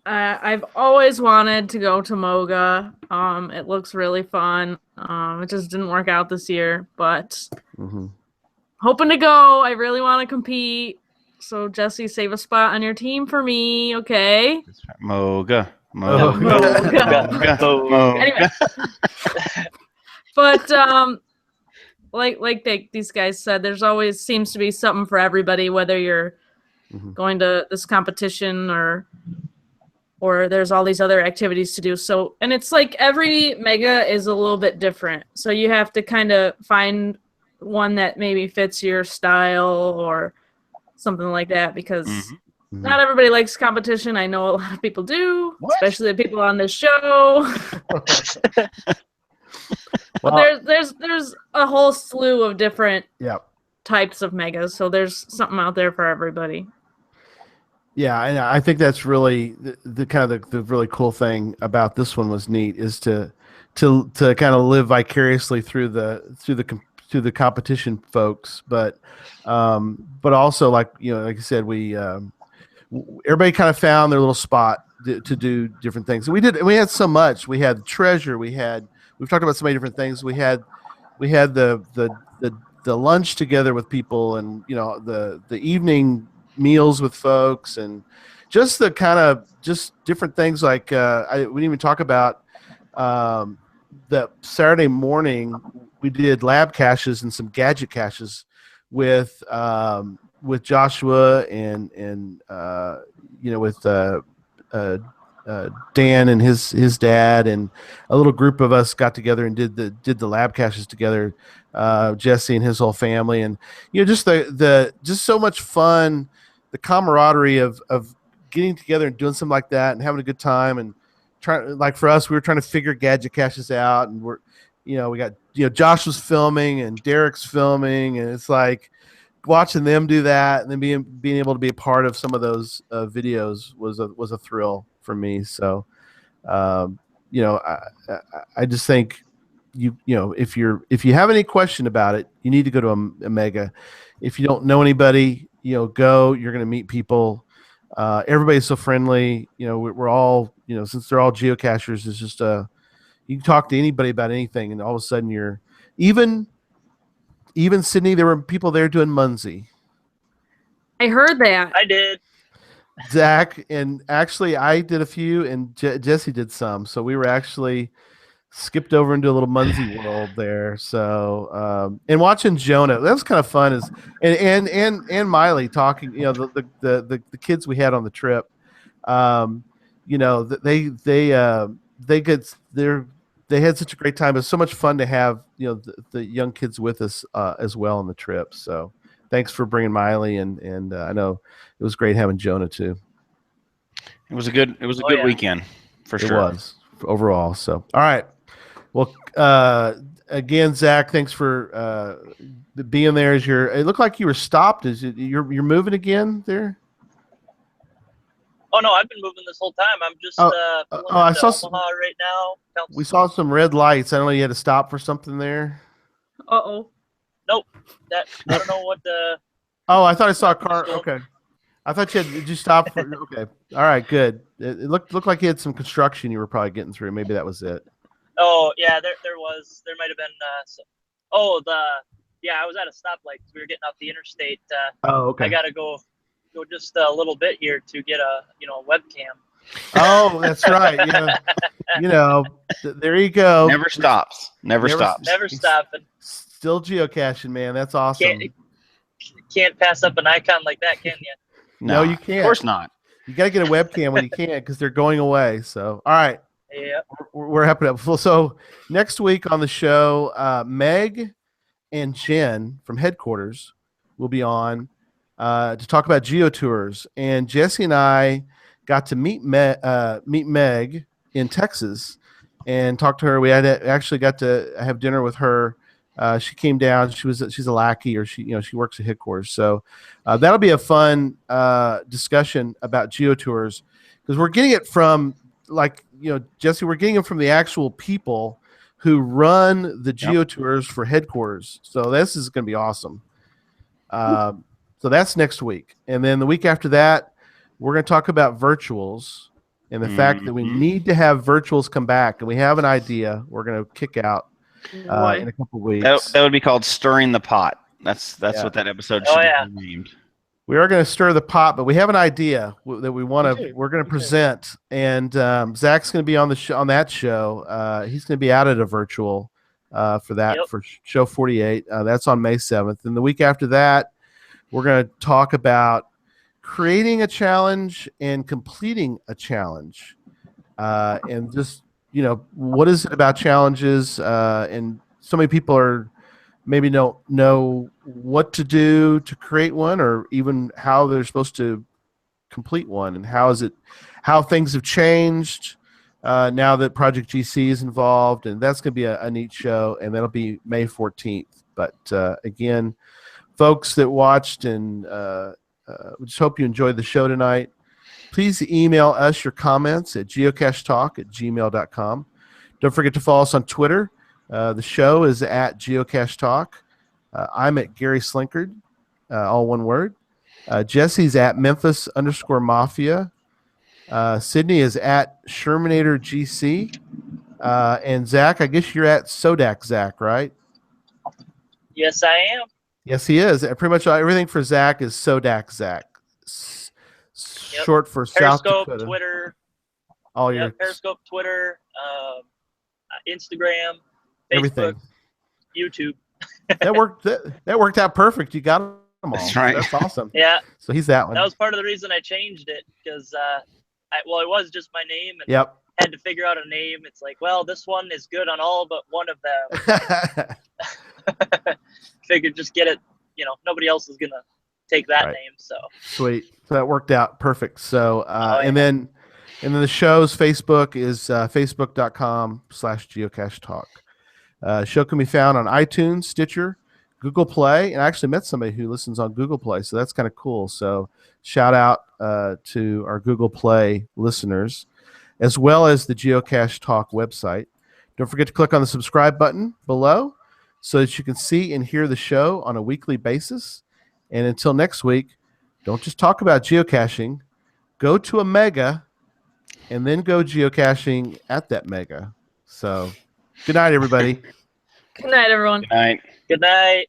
I've always wanted to go to MOGA. It looks really fun. It just didn't work out this year, but hoping to go. I really want to compete. So Jesse, save a spot on your team for me, okay? MOGA. Anyway, but like these guys said, there's always seems to be something for everybody, whether you're going to this competition or there's all these other activities to do. So, and it's like every mega is a little bit different. So you have to kind of find one that maybe fits your style or something like that, because not everybody likes competition. I know a lot of people do, especially the people on this show. But there's a whole slew of different types of megas. So there's something out there for everybody. Yeah, and I think that's really the kind of the really cool thing about this one was neat is to kind of live vicariously through the to the competition folks, but also like like I said, everybody kind of found their little spot to do different things. And we had so much. We had treasure. We've talked about so many different things. We had the lunch together with people, and the evening meals with folks, and just the kind of just different things like we didn't even talk about the Saturday morning we did lab caches and some gadget caches with Joshua and with Dan and his dad, and a little group of us got together and did the lab caches together. Jesse and his whole family, and just just so much fun, the camaraderie of getting together and doing something like that and having a good time, and like for us, we were trying to figure gadget caches out, and we got Josh was filming and Derek's filming, and it's like watching them do that, and then being able to be a part of some of those videos was a thrill for me. So I just think if you have any question about it, you need to go to a Mega. If you don't know anybody, go. You're going to meet people. Everybody's so friendly. We're all since they're all geocachers, it's just you can talk to anybody about anything, and all of a sudden you're even Sydney. There were people there doing Muncie. I heard that. I did. Zach, and actually I did a few, and Jesse did some. So we were actually skipped over into a little Muncie world there. So and watching Jonah, that was kind of fun. And Miley talking, the kids we had on the trip, they had such a great time. It was so much fun to have the young kids with us as well on the trip. So thanks for bringing Miley, and I know it was great having Jonah too. It was a good weekend for sure. It was overall. So all right. Well, again, Zach, thanks for being there. It looked like you were stopped. You're moving again there? Oh no, I've been moving this whole time. I'm just I saw Omaha right now. We saw some red lights. I don't know. You had to stop for something there. Uh-oh. Nope. I don't know what the. Oh, I thought I saw a car. Okay. I thought did you stop for? Okay. All right. Good. It looked like you had some construction you were probably getting through. Maybe that was it. Oh yeah, there might have been. I was at a stoplight because we were getting off the interstate. Oh, okay. I gotta go just a little bit here to get a webcam. Oh, that's right. There you go. Never stops. Never stops. Never stopping. Still geocaching, man. That's awesome. Can't pass up an icon like that, can you? No, you can't. Of course not. You got to get a webcam when you can, because they're going away. So, all right. Yeah. We're happy to. So next week on the show, Meg and Jen from headquarters will be on to talk about geotours. And Jesse and I got to meet Meg in Texas and talk to her. We actually got to have dinner with her. She came down. She's a lackey, or she works at headquarters. So that'll be a fun discussion about geotours, because we're getting it from Jesse, we're getting it from the actual people who run the geotours for headquarters. So this is going to be awesome. So that's next week. And then the week after that, we're going to talk about virtuals and the fact that we need to have virtuals come back. And we have an idea we're going to kick out in a couple of weeks. That would be called Stirring the Pot. That's what that episode should be named. We are going to stir the pot, but we have an idea that we're going to present. And Zach's going to be on on that show. He's going to be out at a virtual for that, for show 48. That's on May 7th. And the week after that, we're going to talk about creating a challenge and completing a challenge. And just, what is it about challenges? And so many people maybe don't know what to do to create one, or even how they're supposed to complete one, and how things have changed now that Project GC is involved. And that's going to be a neat show, and that'll be May 14th. But again, folks that watched, and we just hope you enjoyed the show tonight. Please email us your comments at geocachetalk@gmail.com. Don't forget to follow us on Twitter. The show is at Geocache Talk. I'm at Gary Slinkard, all one word. Jesse's at Memphis_Mafia. Sydney is at Shermanator GC. And Zach, I guess you're at Sodak Zach, right? Yes, I am. Yes, he is. Pretty much everything for Zach is Sodak Zach. Short for South Periscope, Dakota. Twitter. All your Periscope, Twitter, Instagram, Facebook, everything. YouTube. That worked out perfect. You got them all. That's right. That's awesome. Yeah, So he's that one. that was part of the reason I changed it because, it was just my name and Yep. had to figure out a name. It's like, well, this one is good on all but one of them. Figured just get it. Nobody else is gonna take that Right. name. So Sweet. So that worked out perfect. So yeah. and then the show's Facebook is facebook.com/geocache talk. Show can be found on iTunes, Stitcher, Google Play, and I actually met somebody who listens on Google Play, so that's kind of cool. So shout out to our Google Play listeners, as well as the Geocache Talk website. Don't forget to click on the subscribe button below so that you can see and hear the show on a weekly basis. And until next week, don't just talk about geocaching. Go to a mega and then go geocaching at that mega. So good night, everybody. Good night, everyone. Good night. good night.